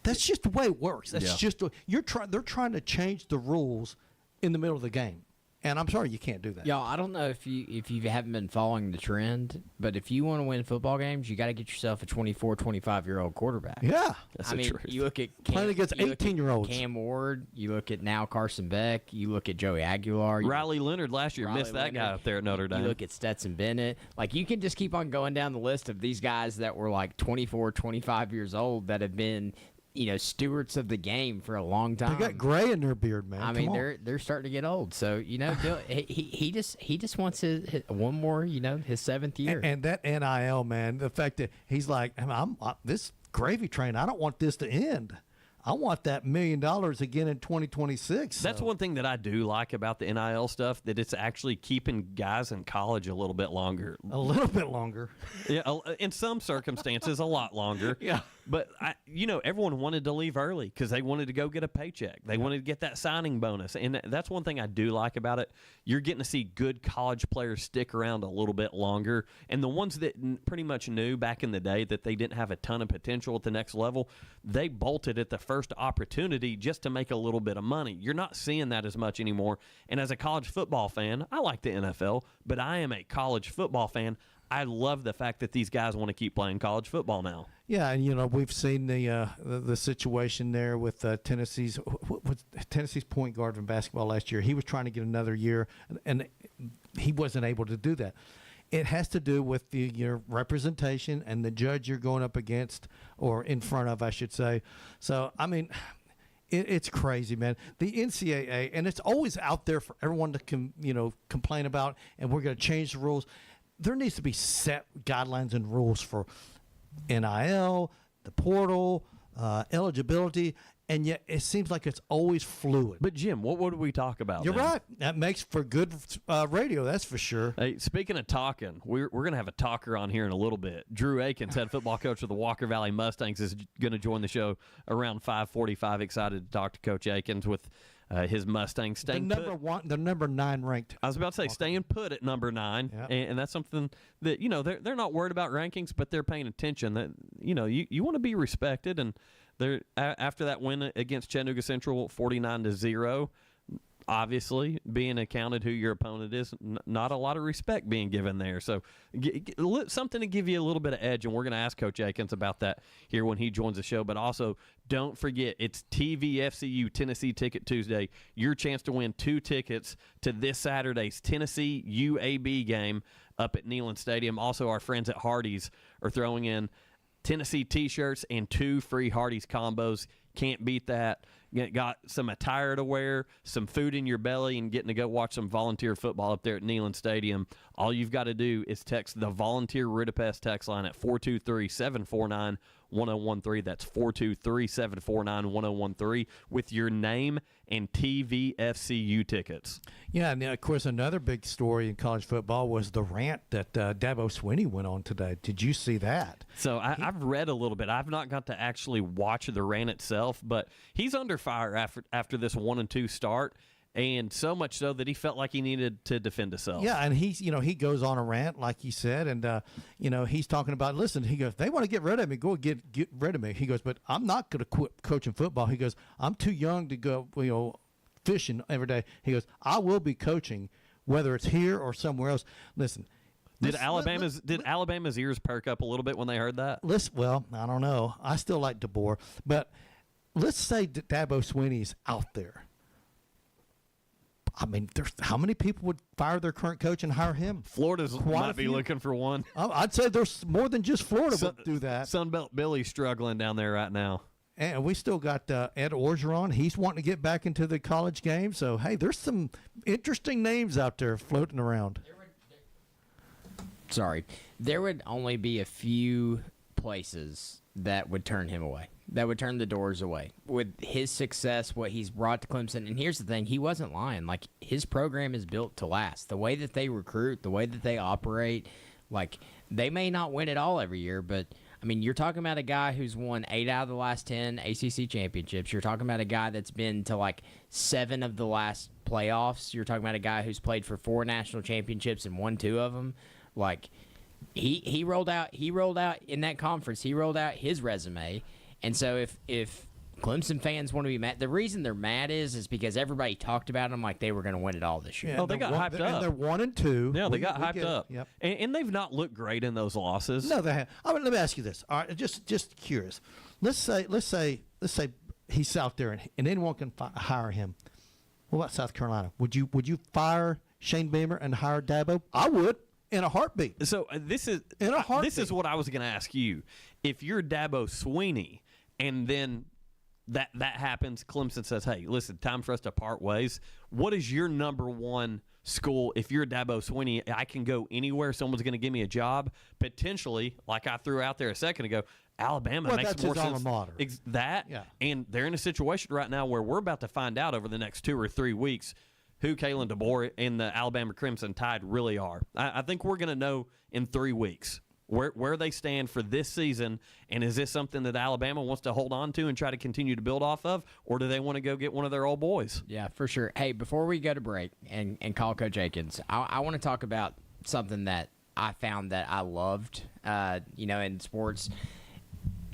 S2: that's just the way it works. That's just they're trying to change the rules in the middle of the game. And I'm sorry, you can't do that.
S3: Y'all, I don't know if you haven't been following the trend, but if you want to win football games, you got to get yourself a 24, 25-year-old quarterback.
S2: Yeah.
S1: That's
S3: I
S1: the
S3: mean,
S1: truth.
S3: you look at
S2: Playing against 18-year-olds.
S3: Cam Ward, you look at now Carson Beck, you look at Joey Aguilar.
S1: Riley Leonard last year missed that guy up there at Notre Dame.
S3: You look at Stetson Bennett. Like, you can just keep on going down the list of these guys that were like 24, 25 years old that have been – stewards of the game for a long time.
S2: They got gray in their beard, man.
S3: I mean, they're starting to get old. So he just wants his one more, his 7th year.
S2: And that NIL, man, the fact that he's like, I'm this gravy train. I don't want this to end. I want that $1 million again in 2026.
S1: That's one thing that I do like about the NIL stuff, that it's actually keeping guys in college a little bit longer.
S2: A little bit longer.
S1: Yeah, in some circumstances, a lot longer.
S2: Yeah.
S1: But, everyone wanted to leave early because they wanted to go get a paycheck. They wanted to get that signing bonus. And that's one thing I do like about it. You're getting to see good college players stick around a little bit longer. And the ones that pretty much knew back in the day that they didn't have a ton of potential at the next level, they bolted at the first opportunity just to make a little bit of money. You're not seeing that as much anymore. And as a college football fan, I like the NFL, but I am a college football fan. I love the fact that these guys want to keep playing college football now.
S2: Yeah, and we've seen the situation there with Tennessee's point guard in basketball last year. He was trying to get another year, and he wasn't able to do that. It has to do with your representation and the judge you're going up against, or in front of, I should say. So, I mean, it's crazy, man. The NCAA, and it's always out there for everyone to complain about, and we're going to change the rules. There needs to be set guidelines and rules for NIL, the portal, eligibility, and yet it seems like it's always fluid.
S1: But, Jim, what would we talk about?
S2: You're
S1: then?
S2: right. That makes for good radio, that's for sure.
S1: Hey, speaking of talking, we're going to have a talker on here in a little bit. Drew Akins, head football coach of the Walker Valley Mustangs, is going to join the show around 5:45. Excited to talk to Coach Akins with his Mustangs staying put.
S2: The number 9 ranked.
S1: I was about to say staying put at number 9,
S2: Yep.
S1: and that's something that they're not worried about rankings, but they're paying attention. That you want to be respected, and they're after that win against Chattanooga Central, 49-0. Obviously, being accounted who your opponent is, not a lot of respect being given there. So something to give you a little bit of edge, and we're going to ask Coach Akins about that here when he joins the show. But also, don't forget, it's TVFCU Tennessee Ticket Tuesday. Your chance to win 2 tickets to this Saturday's Tennessee UAB game up at Neyland Stadium. Also, our friends at Hardees are throwing in Tennessee T-shirts and 2 free Hardees combos. Can't beat that. got some attire to wear, some food in your belly, and getting to go watch some volunteer football up there at Neyland Stadium, all you've got to do is text the Volunteer Ridipest text line at 423-749-1013. That's 423-749-1013 with your name and TVFCU tickets.
S2: Yeah, and of course, another big story in college football was the rant that Dabo Swinney went on today. Did you see that?
S1: So I've read a little bit. I've not got to actually watch the rant itself, but he's under fire after this 1-2 start, and so much so that he felt like he needed to defend himself.
S2: Yeah, and he goes on a rant, like he said, and he's talking about, listen, he goes, they want to get rid of me, go get rid of me. He goes, but I'm not going to quit coaching football. He goes, I'm too young to go, fishing every day. He goes, I will be coaching, whether it's here or somewhere else. Listen.
S1: Did Alabama's ears perk up a little bit when they heard that?
S2: Well, I don't know. I still like DeBoer, but let's say Dabo Swinney's out there. I mean, how many people would fire their current coach and hire him?
S1: Florida's might be looking for one.
S2: I'd say there's more than just Florida would do that.
S1: Sunbelt Billy's struggling down there right now.
S2: And we still got Ed Orgeron. He's wanting to get back into the college game. So, hey, there's some interesting names out there floating around.
S3: There would only be a few places that would turn him away, that would turn the doors away. With his success, what he's brought to Clemson, and here's the thing, he wasn't lying. Like, his program is built to last. The way that they recruit, the way that they operate, like, they may not win it all every year, but, I mean, you're talking about a guy who's won 8 out of the last 10 ACC championships. You're talking about a guy that's been to, like, 7 of the last playoffs. You're talking about a guy who's played for 4 national championships and won 2 of them. Like, he rolled out in that conference. He rolled out his resume, and so if Clemson fans want to be mad, the reason they're mad is because everybody talked about them like they were going to win it all this year.
S1: Oh, they got hyped up.
S2: And they're 1-2.
S1: Yeah, they got hyped up.
S2: Yep.
S1: And they've not looked great in those losses.
S2: No, they have. Let me ask you this. All right, just curious. Let's say he's out there and anyone can hire him. What about South Carolina? Would you fire Shane Beamer and hire Dabo? I would. In a heartbeat.
S1: So this is what I was going to ask you. If you're Dabo Swinney, and then that happens, Clemson says, "Hey, listen, time for us to part ways." What is your number one school? If you're Dabo Swinney, I can go anywhere. Someone's going to give me a job potentially, like I threw out there a second ago. Alabama makes more sense.
S2: Alma mater.
S1: And they're in a situation right now where we're about to find out over the next 2 or 3 weeks who Kalen DeBoer and the Alabama Crimson Tide really are. I think we're going to know in 3 weeks where they stand for this season, and is this something that Alabama wants to hold on to and try to continue to build off of, or do they want to go get one of their old boys?
S3: Yeah, for sure. Hey, before we go to break and call Coach Akins, I want to talk about something that I found that I loved, in sports.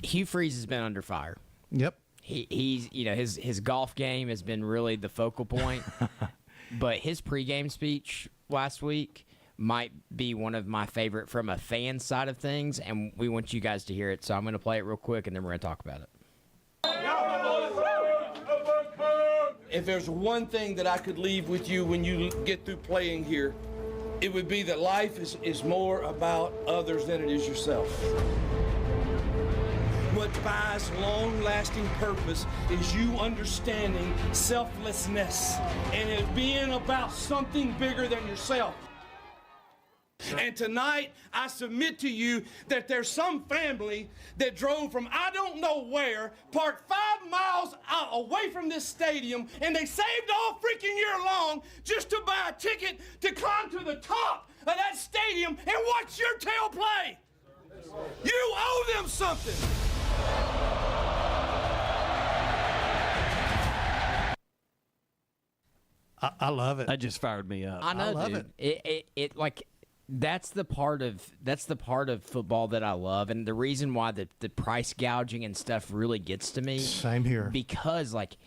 S3: Hugh Freeze has been under fire.
S2: Yep.
S3: He's his golf game has been really the focal point. But his pregame speech last week might be one of my favorite from a fan side of things, and we want you guys to hear it. So I'm going to play it real quick, and then we're going to talk about it.
S9: If there's one thing that I could leave with you when you get through playing here, it would be that life is more about others than it is yourself. What buys long-lasting purpose is you understanding selflessness and it being about something bigger than yourself. And tonight, I submit to you that there's some family that drove from I don't know where, parked 5 miles away from this stadium, and they saved all freaking year long just to buy a ticket to climb to the top of that stadium and watch your tail play. You owe them something.
S2: I love it.
S1: That just fired me up.
S3: I know,
S2: I love
S3: dude. It like that's the part of football that I love, and the reason why the price gouging and stuff really gets to me.
S2: Same here.
S3: Because like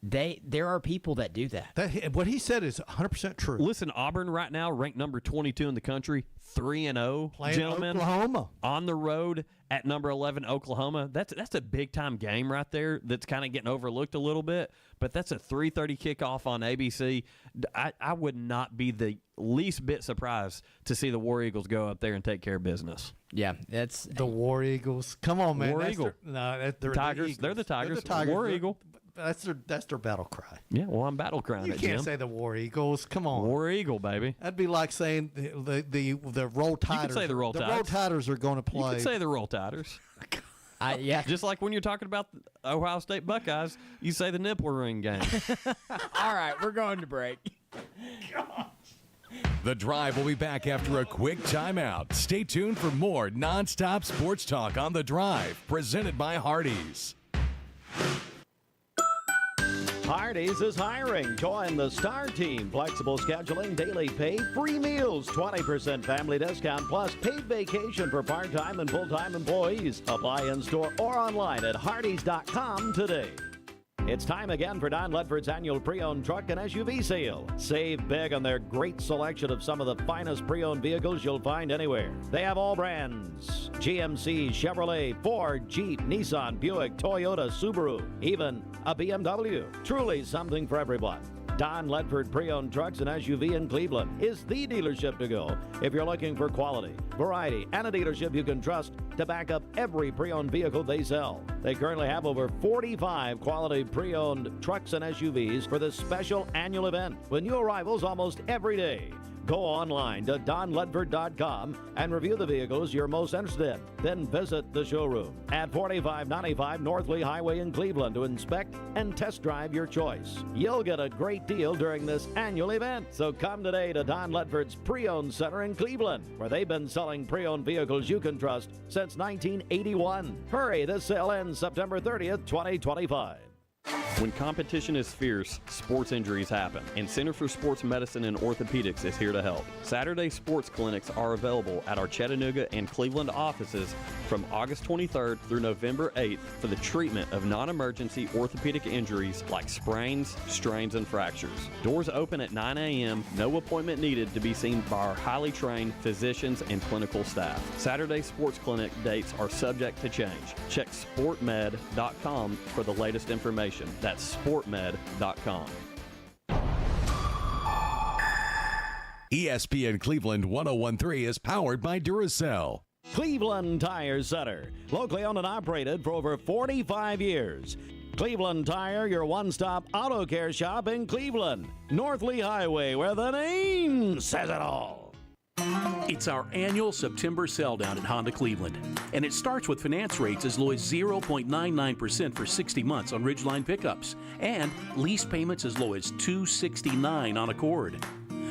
S3: there are people that do that.
S2: What he said is 100% true.
S1: Listen, Auburn right now ranked number 22 in the country, 3-0. Gentlemen,
S2: Oklahoma
S1: on the road at number 11 Oklahoma. That's a big time game right there. That's kind of getting overlooked a little bit, but that's a 3:30 kickoff on ABC. I would not be the least bit surprised to see the War Eagles go up there and take care of business.
S3: Yeah, that's
S2: the War Eagles. Come on, man.
S1: War Eagle.
S2: They're
S1: Tigers.
S2: the
S1: They're the Tigers.
S2: They're the Tigers.
S1: War Eagle.
S2: That's their battle cry.
S1: Yeah, well, I'm battle crying
S2: You
S1: it,
S2: can't
S1: Jim.
S2: say the War Eagles. Come on.
S1: War Eagle, baby.
S2: That'd be like saying the Roll Tiders.
S1: You could say the Roll
S2: The
S1: Tides.
S2: Roll Tiders are going to
S1: You
S2: play.
S1: could say the Roll Tiders.
S3: Yeah.
S1: Just like when you're talking about the Ohio State Buckeyes, you say the nipple ring game.
S3: All right, we're going to break.
S4: The Drive will be back after a quick timeout. Stay tuned for more nonstop sports talk on The Drive, presented by Hardees.
S7: Hardees is hiring. Join the Star Team. Flexible scheduling, daily pay, free meals, 20% family discount, plus paid vacation for part-time and full-time employees. Apply in-store or online at hardees.com today. It's time again for Don Ledford's annual pre-owned truck and SUV sale. Save big on their great selection of some of the finest pre-owned vehicles you'll find anywhere. They have all brands: GMC, Chevrolet, Ford, Jeep, Nissan, Buick, Toyota, Subaru, even a BMW. Truly something for everyone. Don Ledford Pre-Owned Trucks and SUV in Cleveland is the dealership to go if you're looking for quality, variety, and a dealership you can trust to back up every pre-owned vehicle they sell. They currently have over 45 quality pre-owned trucks and SUVs for this special annual event with new arrivals almost every day. Go online to donledford.com and review the vehicles you're most interested in. Then visit the showroom at 4595 North Lee Highway in Cleveland to inspect and test drive your choice. You'll get a great deal during this annual event. So come today to Don Ledford's Pre-Owned Center in Cleveland, where they've been selling pre-owned vehicles you can trust since 1981. Hurry, this sale ends September 30th, 2025.
S1: When competition is fierce, sports injuries happen, and Center for Sports Medicine and Orthopedics is here to help. Saturday sports clinics are available at our Chattanooga and Cleveland offices from August 23rd through November 8th for the treatment of non-emergency orthopedic injuries like sprains, strains, and fractures. Doors open at 9 a.m., no appointment needed to be seen by our highly trained physicians and clinical staff. Saturday sports clinic dates are subject to change. Check sportmed.com for the latest information. That's sportmed.com.
S4: ESPN Cleveland 1013 is powered by Duracell.
S7: Cleveland Tire Center, locally owned and operated for over 45 years. Cleveland Tire, your one-stop auto care shop in Cleveland. North Lee Highway, where the name says it all.
S10: It's our annual September sell down at Honda Cleveland, and it starts with finance rates as low as 0.99% for 60 months on Ridgeline pickups, and lease payments as low as $269 on Accord.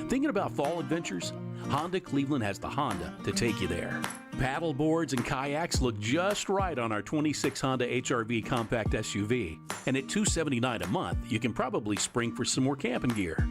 S10: Thinking about fall adventures? Honda Cleveland has the Honda to take you there. Paddle boards and kayaks look just right on our 26 Honda HR-V compact SUV, and at $279 a month, you can probably spring for some more camping gear.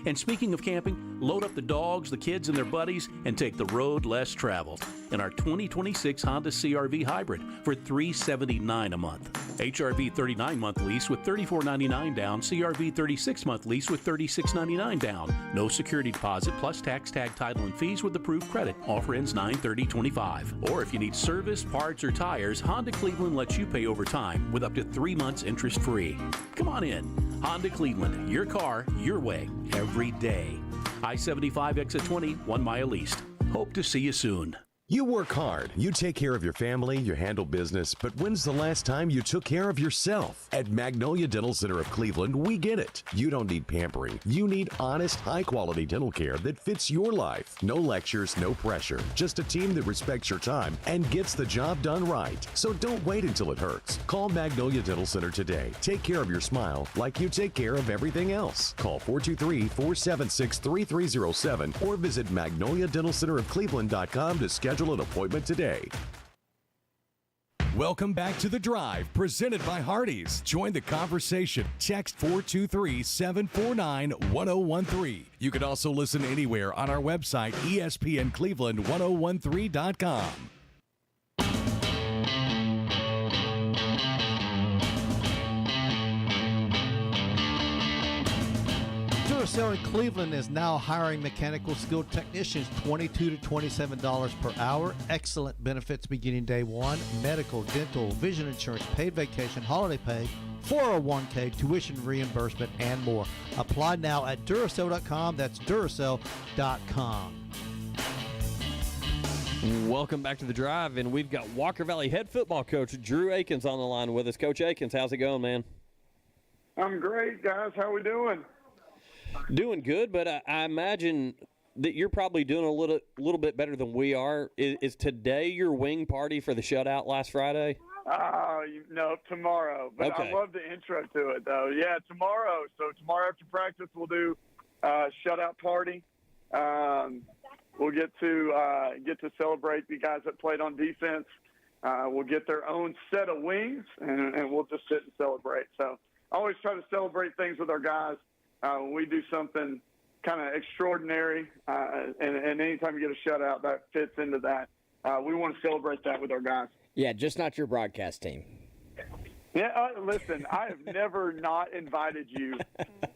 S10: And speaking of camping, load up the dogs, the kids, and their buddies and take the road less traveled in our 2026 Honda CR-V Hybrid for $379 a month. HR-V 39-month lease with $34.99 down. CR-V 36-month lease with $36.99 down. No security deposit plus tax, tag, title, and fees with approved credit. Offer ends 9/30/25. Or if you need service, parts, or tires, Honda Cleveland lets you pay over time with up to 3 months interest-free. Come on in. Honda Cleveland, your car, your way, every day. I-75 exit 20, 1 mile east. Hope to see you soon.
S11: You work hard, you take care of your family, you handle business, but when's the last time you took care of yourself? At Magnolia Dental Center of Cleveland, we get it. You don't need pampering. You need honest, high-quality dental care that fits your life. No lectures, no pressure. Just a team that respects your time and gets the job done right. So don't wait until it hurts. Call Magnolia Dental Center today. Take care of your smile like you take care of everything else. Call 423-476-3307 or visit MagnoliaDentalCenterofCleveland.com to schedule an appointment today.
S4: Welcome back to The Drive, presented by Hardees. Join the conversation. Text 423-749-1013. You can also listen anywhere on our website, ESPNCleveland1013.com.
S2: Duracell in Cleveland is now hiring mechanical skilled technicians, $22 to $27 per hour. Excellent benefits beginning day one: medical, dental, vision insurance, paid vacation, holiday pay, 401k, tuition reimbursement, and more. Apply now at Duracell.com. That's Duracell.com.
S1: Welcome back to The Drive, and we've got Walker Valley head football coach Drew Akins on the line with us. Coach Akins, how's it going, man?
S12: I'm great, guys. How we doing?
S1: Doing good, but I imagine that you're probably doing a little bit better than we are. Is today your wing party for the shutout last Friday?
S12: No, tomorrow. But
S1: Okay.
S12: I love the intro to it, though. Yeah, tomorrow. So tomorrow after practice, we'll do a shutout party. We'll get to celebrate the guys that played on defense. We'll get their own set of wings, and we'll just sit and celebrate. So I always try to celebrate things with our guys. When we do something kind of extraordinary, and anytime you get a shutout, that fits into that. We want to celebrate that with our guys.
S3: Yeah, just not your broadcast team.
S12: Yeah, listen, I have never not invited you.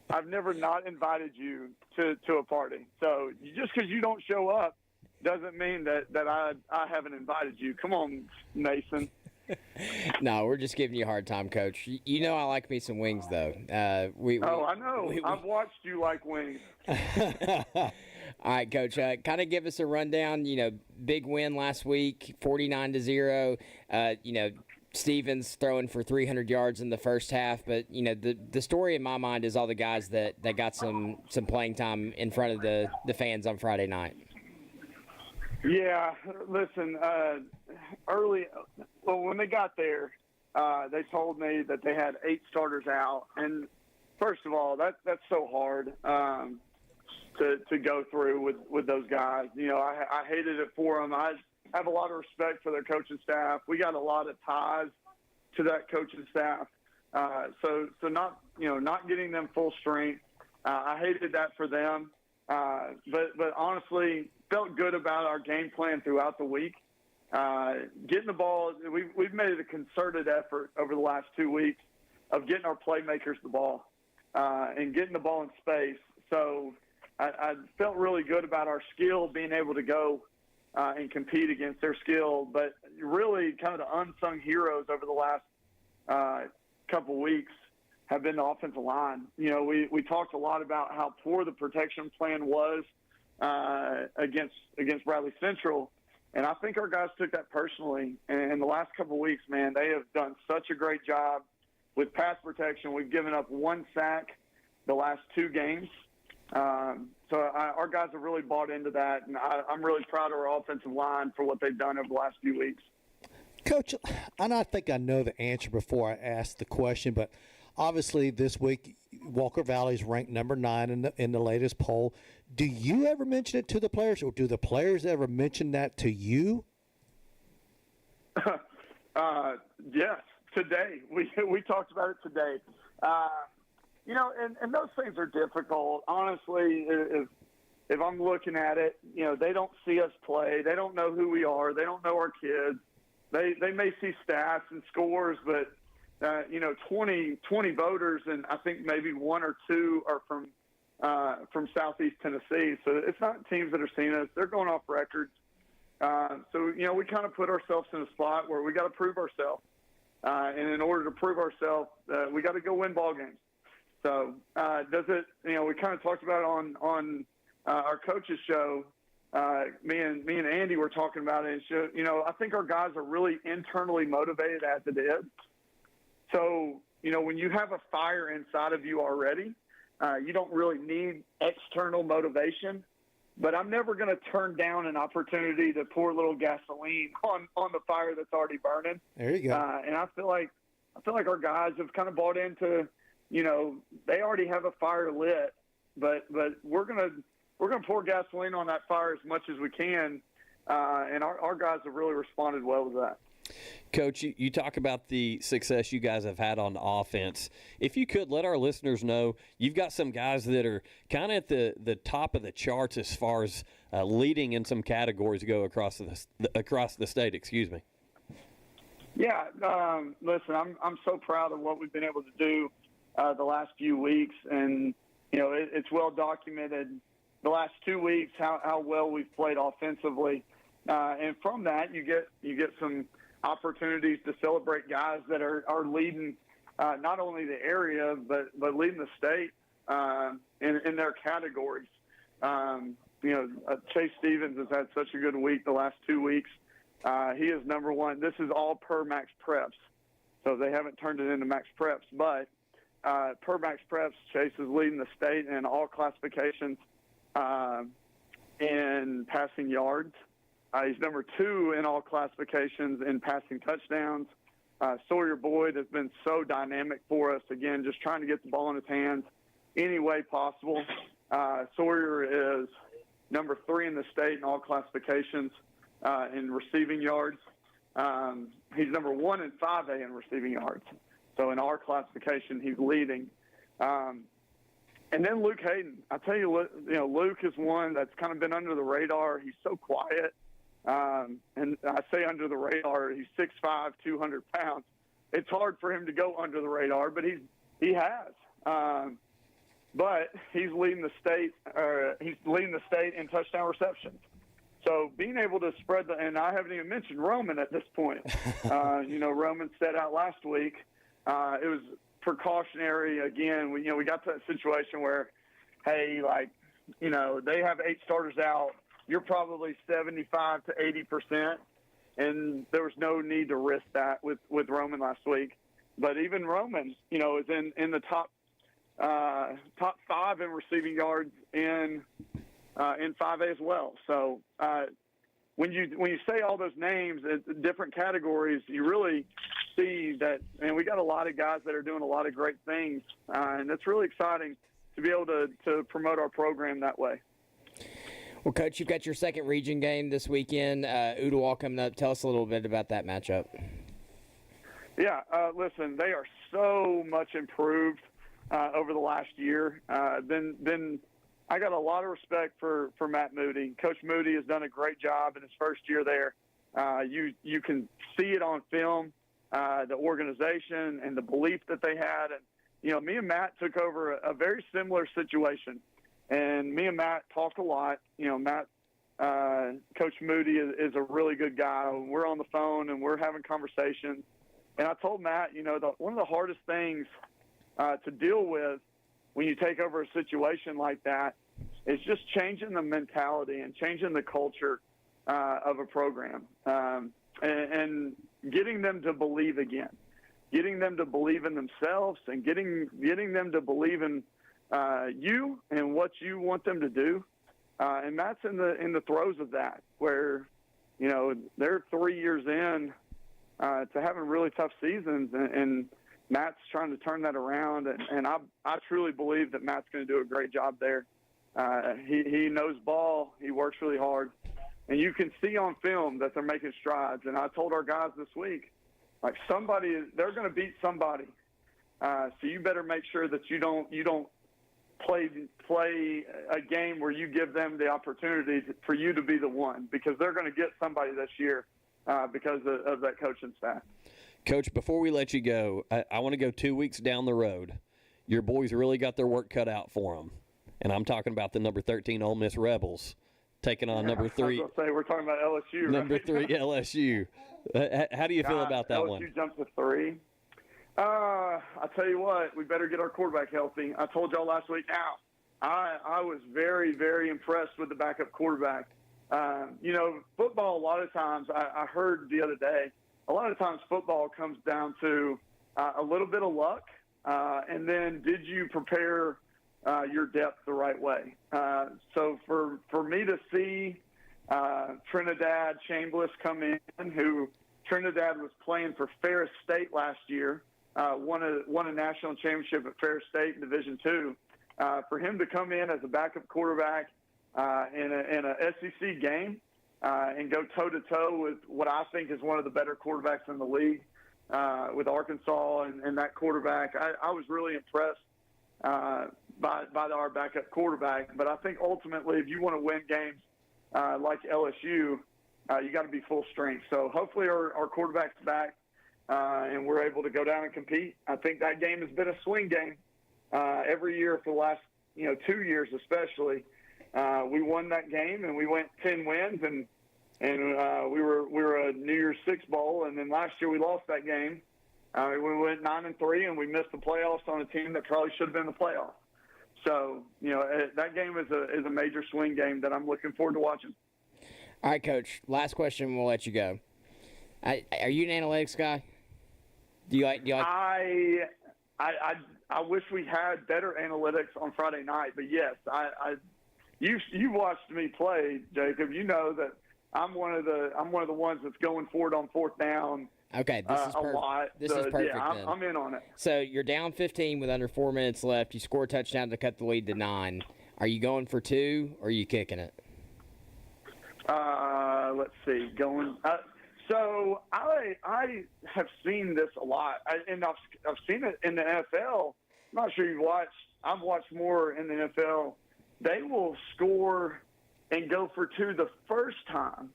S12: I've never not invited you to a party. So just because you don't show up doesn't mean that I haven't invited you. Come on, Mason.
S3: No, we're just giving you a hard time, Coach. You know I like me some wings, though.
S12: I know. I've watched you like wings.
S3: All right, Coach, kind of give us a rundown. Big win last week, 49-0. Stevens throwing for 300 yards in the first half. But, the story in my mind is all the guys that got some playing time in front of the fans on Friday night.
S12: Yeah, listen, when they got there, they told me that they had 8 starters out. And first of all, that's so hard to go through with those guys. I hated it for them. I have a lot of respect for their coaching staff. We got a lot of ties to that coaching staff. So not getting them full strength, I hated that for them. But honestly, felt good about our game plan throughout the week. Getting the ball, we've made it a concerted effort over the last 2 weeks of getting our playmakers the ball and getting the ball in space. So I felt really good about our skill being able to go and compete against their skill. But really kind of the unsung heroes over the last couple of weeks have been the offensive line. We talked a lot about how poor the protection plan was against Bradley Central, and I think our guys took that personally. And in the last couple of weeks, man, they have done such a great job with pass protection. We've given up 1 sack the last 2 games. So our guys have really bought into that, and I'm really proud of our offensive line for what they've done over the last few weeks.
S2: Coach, and I think I know the answer before I ask the question, but obviously this week Walker Valley is ranked number 9 in the latest poll. Do you ever mention it to the players, or do the players ever mention that to you?
S12: Yes, today. We talked about it today. And those things are difficult. Honestly, if I'm looking at it, they don't see us play. They don't know who we are. They don't know our kids. They may see stats and scores, but 20 voters, and I think maybe 1 or 2 are from Southeast Tennessee. So it's not teams that are seeing us. They're going off records. So we kind of put ourselves in a spot where we got to prove ourselves. And in order to prove ourselves, we got to go win ball games. So does it? We kind of talked about it on our coaches show. Me and Andy were talking about it. I think our guys are really internally motivated as it is. So when you have a fire inside of you already, you don't really need external motivation. But I'm never going to turn down an opportunity to pour a little gasoline on the fire that's already burning.
S2: There you go.
S12: And I feel like our guys have kind of bought into. They already have a fire lit, but we're gonna pour gasoline on that fire as much as we can, and our guys have really responded well to that.
S1: Coach, you talk about the success you guys have had on offense. If you could let our listeners know, you've got some guys that are kind of at the top of the charts as far as leading in some categories go across the state. Excuse me.
S12: Yeah, listen, I'm so proud of what we've been able to do the last few weeks, and it's well documented. The last 2 weeks, how well we've played offensively, and from that you get some opportunities to celebrate guys that are leading not only the area but leading the state in their categories. Chase Stevens has had such a good week the last 2 weeks. He is number 1. This is all per Max Preps, so they haven't turned it into Max Preps, but per Max Preps, Chase is leading the state in all classifications in passing yards. He's number 2 in all classifications in passing touchdowns. Sawyer Boyd has been so dynamic for us, again, just trying to get the ball in his hands any way possible. Sawyer is number 3 in the state in all classifications in receiving yards. He's number 1 in 5A in receiving yards. So in our classification, he's leading. And then Luke Hayden. I tell you, Luke is one that's kind of been under the radar. He's so quiet. And I say under the radar, he's 6'5", 200 pounds. It's hard for him to go under the radar, but he has. But he's leading the state. He's leading the state in touchdown receptions. So being able to spread and I haven't even mentioned Roman at this point. Roman said out last week. It was precautionary again. We got to that situation where, hey, they have 8 starters out. You're probably 75 to 80%, and there was no need to risk that with Roman last week. But even Roman, is in the top 5 in receiving yards in 5A as well. So when you say all those names in different categories, you really see that, and we got a lot of guys that are doing a lot of great things, and it's really exciting to be able to promote our program that way.
S3: Well, Coach, you've got your second region game this weekend. Ooltewah coming up. Tell us a little bit about that matchup.
S12: Yeah, listen, they are so much improved over the last year. Then I got a lot of respect for Matt Moody. Coach Moody has done a great job in his first year there. You can see it on film, the organization and the belief that they had. And, me and Matt took over a very similar situation. And me and Matt talked a lot. Matt, Coach Moody is a really good guy. We're on the phone and we're having conversations. And I told Matt, one of the hardest things to deal with when you take over a situation like that is just changing the mentality and changing the culture of a program and getting them to believe again, getting them to believe in themselves and getting them to believe in you and what you want them to do. And Matt's in the throes of that, where, they're 3 years in to having really tough seasons, and Matt's trying to turn that around. And I truly believe that Matt's going to do a great job there. He knows ball. He works really hard. And you can see on film that they're making strides. And I told our guys this week, they're going to beat somebody. So you better make sure that you don't play a game where you give them the opportunity for you to be the one, because they're going to get somebody this year because of that coaching staff.
S1: Coach, before we let you go, I want to go 2 weeks down the road. Your boys really got their work cut out for them, and I'm talking about the number 13 Ole Miss Rebels taking on number 3.
S12: I was going to say, we're talking about LSU,
S1: number
S12: right?
S1: 3 LSU. How do you feel about that
S12: LSU
S1: one?
S12: LSU jumped to 3. I tell you what, we better get our quarterback healthy. I told y'all last week. Now, I was very, very impressed with the backup quarterback. Football, a lot of times, I heard the other day, a lot of times football comes down to a little bit of luck, and then did you prepare your depth the right way? So for me to see Trinidad Chambliss come in, who Trinidad was playing for Ferris State last year, won a national championship at Ferris State in Division II. For him to come in as a backup quarterback in a SEC game and go toe-to-toe with what I think is one of the better quarterbacks in the league with Arkansas and that quarterback, I was really impressed by our backup quarterback. But I think ultimately, if you want to win games like LSU, you got to be full strength. So hopefully our quarterback's back and we're able to go down and compete. I think that game has been a swing game every year for the last 2 years especially. We won that game and we went 10 wins and we were a New Year's Six bowl, and then last year we lost that game. We went 9-3 and we missed the playoffs on a team that probably should have been in the playoffs. So that game is a major swing game that I'm looking forward to watching.
S3: All right, Coach. Last question. We'll let you go. Are you an analytics guy? Do you like?
S12: I wish we had better analytics on Friday night, but yes, you watched me play, Jacob. You know that I'm one of the ones that's going for it on fourth down.
S3: Okay, this is
S12: a lot.
S3: This is perfect.
S12: Yeah,
S3: then.
S12: I'm in on it.
S3: So you're down 15 with under 4 minutes left. You score a touchdown to cut the lead to 9. Are you going for 2 or are you kicking it?
S12: Let's see. So I have seen this a lot, and I've seen it in the NFL. I'm not sure you've watched. I've watched more in the NFL. They will score and go for 2 the first time,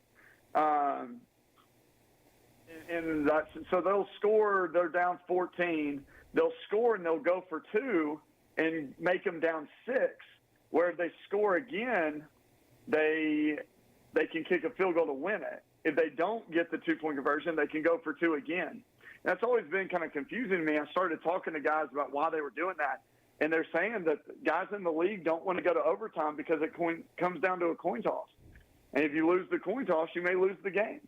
S12: and so they'll score. They're down 14. They'll score and they'll go for 2 and make them down 6. Where if they score again, they can kick a field goal to win it. If they don't get the 2-point conversion, they can go for 2 again. And that's always been kind of confusing to me. I started talking to guys about why they were doing that, and they're saying that guys in the league don't want to go to overtime because it comes down to a coin toss. And if you lose the coin toss, you may lose the game.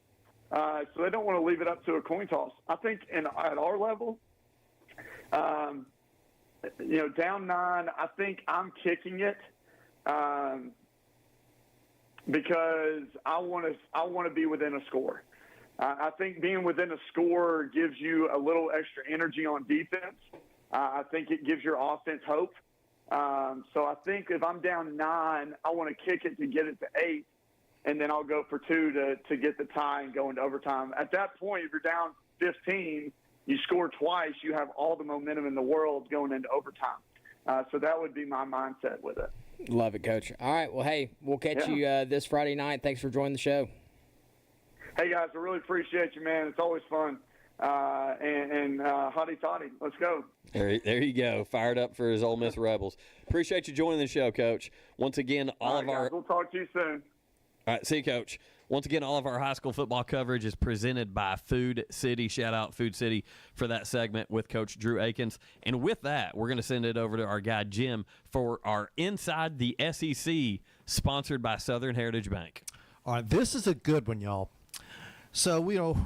S12: So they don't want to leave it up to a coin toss. I think at our level, down 9, I think I'm kicking it. Because I want to be within a score. I think being within a score gives you a little extra energy on defense. I think it gives your offense hope. So I think if I'm down 9, I want to kick it to get it to 8, and then I'll go for 2 to get the tie and go into overtime. At that point, if you're down 15, you score twice, you have all the momentum in the world going into overtime. So that would be my mindset with it.
S3: Love it, Coach. All right, well, hey, we'll catch you this Friday night. Thanks for joining the show.
S12: Hey, guys, I really appreciate you, man. It's always fun. And hotty toddy, let's go.
S1: There you go. Fired up for his Ole Miss Rebels. Appreciate you joining the show, Coach. Once again, all of our
S12: guys, we'll talk to you soon.
S1: All right, see you, Coach. Once again, all of our high school football coverage is presented by Food City. Shout out Food City for that segment with Coach Drew Akins. And with that, we're going to send it over to our guy, Jim, for our Inside the SEC, sponsored by Southern Heritage Bank.
S2: All right, this is a good one, y'all. So,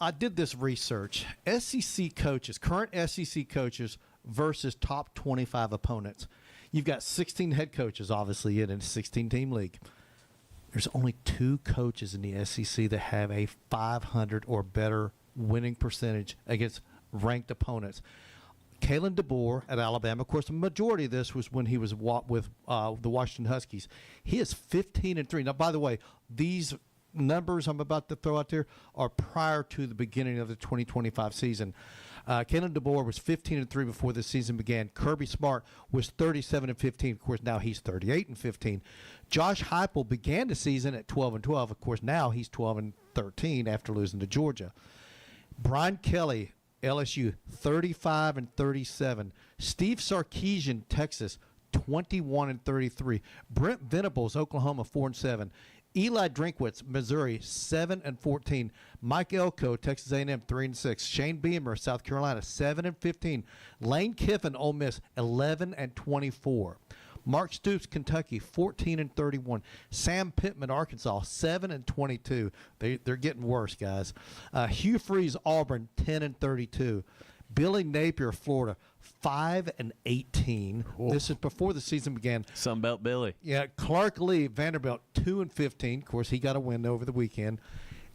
S2: I did this research. SEC coaches, current SEC coaches versus top 25 opponents. You've got 16 head coaches, obviously, in a 16-team league. There's only 2 coaches in the SEC that have a 500 or better winning percentage against ranked opponents. Kalen DeBoer at Alabama. Of course, the majority of this was when he was with the Washington Huskies. He is 15-3. Now, by the way, these numbers I'm about to throw out there are prior to the beginning of the 2025 season. Kalen DeBoer was 15-3 before the season began. Kirby Smart was 37-15. Of course, now he's 38-15. Josh Heupel began the season at 12-12. Of course, now he's 12-13 after losing to Georgia. Brian Kelly, LSU, 35-37. Steve Sarkisian, Texas, 21-33. Brent Venables, Oklahoma, 4-7. Eli Drinkwitz, Missouri, 7-14. Mike Elko, Texas A&M, 3-6. Shane Beamer, South Carolina, 7-15. Lane Kiffin, Ole Miss, 11-24. Mark Stoops, Kentucky, 14-31. Sam Pittman, Arkansas, 7-22. They're getting worse, guys. Hugh Freeze, Auburn, 10-32. Billy Napier, Florida, 5-18. This is before the season began.
S1: Sunbelt Billy.
S2: Yeah, Clark Lee, Vanderbilt, 2-15. Of course, he got a win over the weekend.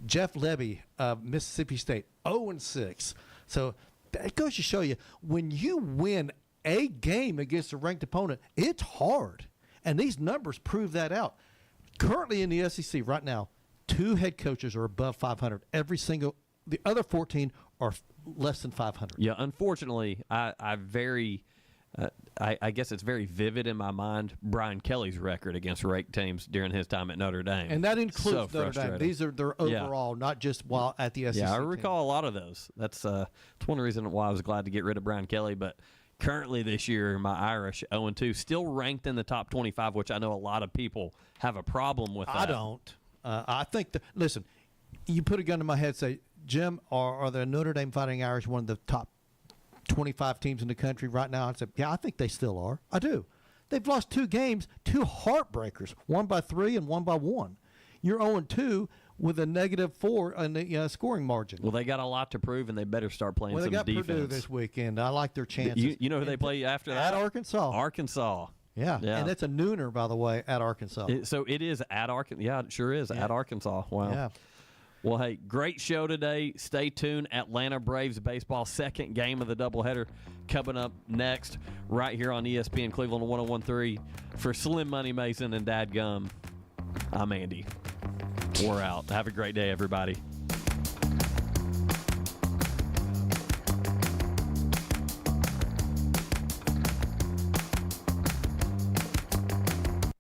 S2: Jeff Levy, Mississippi State, 0-6. So that goes to show you, when you win a game against a ranked opponent, it's hard. And these numbers prove that out. Currently in the SEC right now, 2 head coaches are above 500. The other 14 are less than 500.
S1: Yeah, unfortunately, I guess it's very vivid in my mind, Brian Kelly's record against ranked teams during his time at Notre Dame.
S2: And that includes Notre Dame. These are their overall, not just while at the SEC.
S1: Yeah, I recall a lot of those. That's one reason why I was glad to get rid of Brian Kelly. But currently this year, my Irish 0-2, still ranked in the top 25, which I know a lot of people have a problem with that.
S2: I don't. I think listen, you put a gun to my head, say, Jim, are the Notre Dame Fighting Irish one of the top 25 teams in the country right now? I said, yeah, I think they still are. I do. They've lost 2 games, 2 heartbreakers, one by 3 and one by 1. You're 0-2 with a -4 scoring margin.
S1: Well, they got a lot to prove, and they better start playing
S2: Well,
S1: some
S2: they got
S1: defense.
S2: Purdue this weekend. I like their chances.
S1: You know who they play after that?
S2: At Arkansas.
S1: Arkansas.
S2: Yeah, and it's a nooner, by the way, at Arkansas.
S1: So it is at Arkansas. Yeah, it sure is at Arkansas. Wow.
S2: Yeah.
S1: Well, hey, great show today. Stay tuned. Atlanta Braves baseball, second game of the doubleheader coming up next right here on ESPN Cleveland 101.3. For Slim Money Mason and Dad Gum, I'm Andy. We're out. Have a great day, everybody.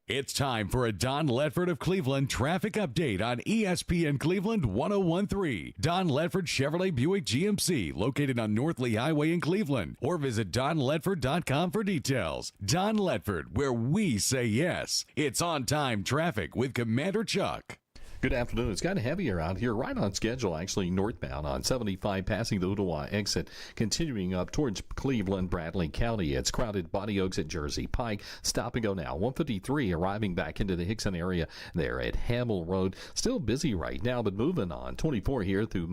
S4: It's time for a Don Ledford of Cleveland traffic update on ESPN Cleveland 101.3. Don Ledford Chevrolet Buick GMC, located on North Lee Highway in Cleveland. Or visit donledford.com for details. Don Ledford, where we say yes. It's on-time traffic with Commander Chuck.
S13: Good afternoon. It's gotten heavier out here, right on schedule, actually, northbound on 75 passing the Ottawa exit, continuing up towards Cleveland, Bradley County. It's crowded. Body Oaks at Jersey Pike. Stop and go now. 153 arriving back into the Hickson area there at Hamill Road. Still busy right now, but moving on. 24 here through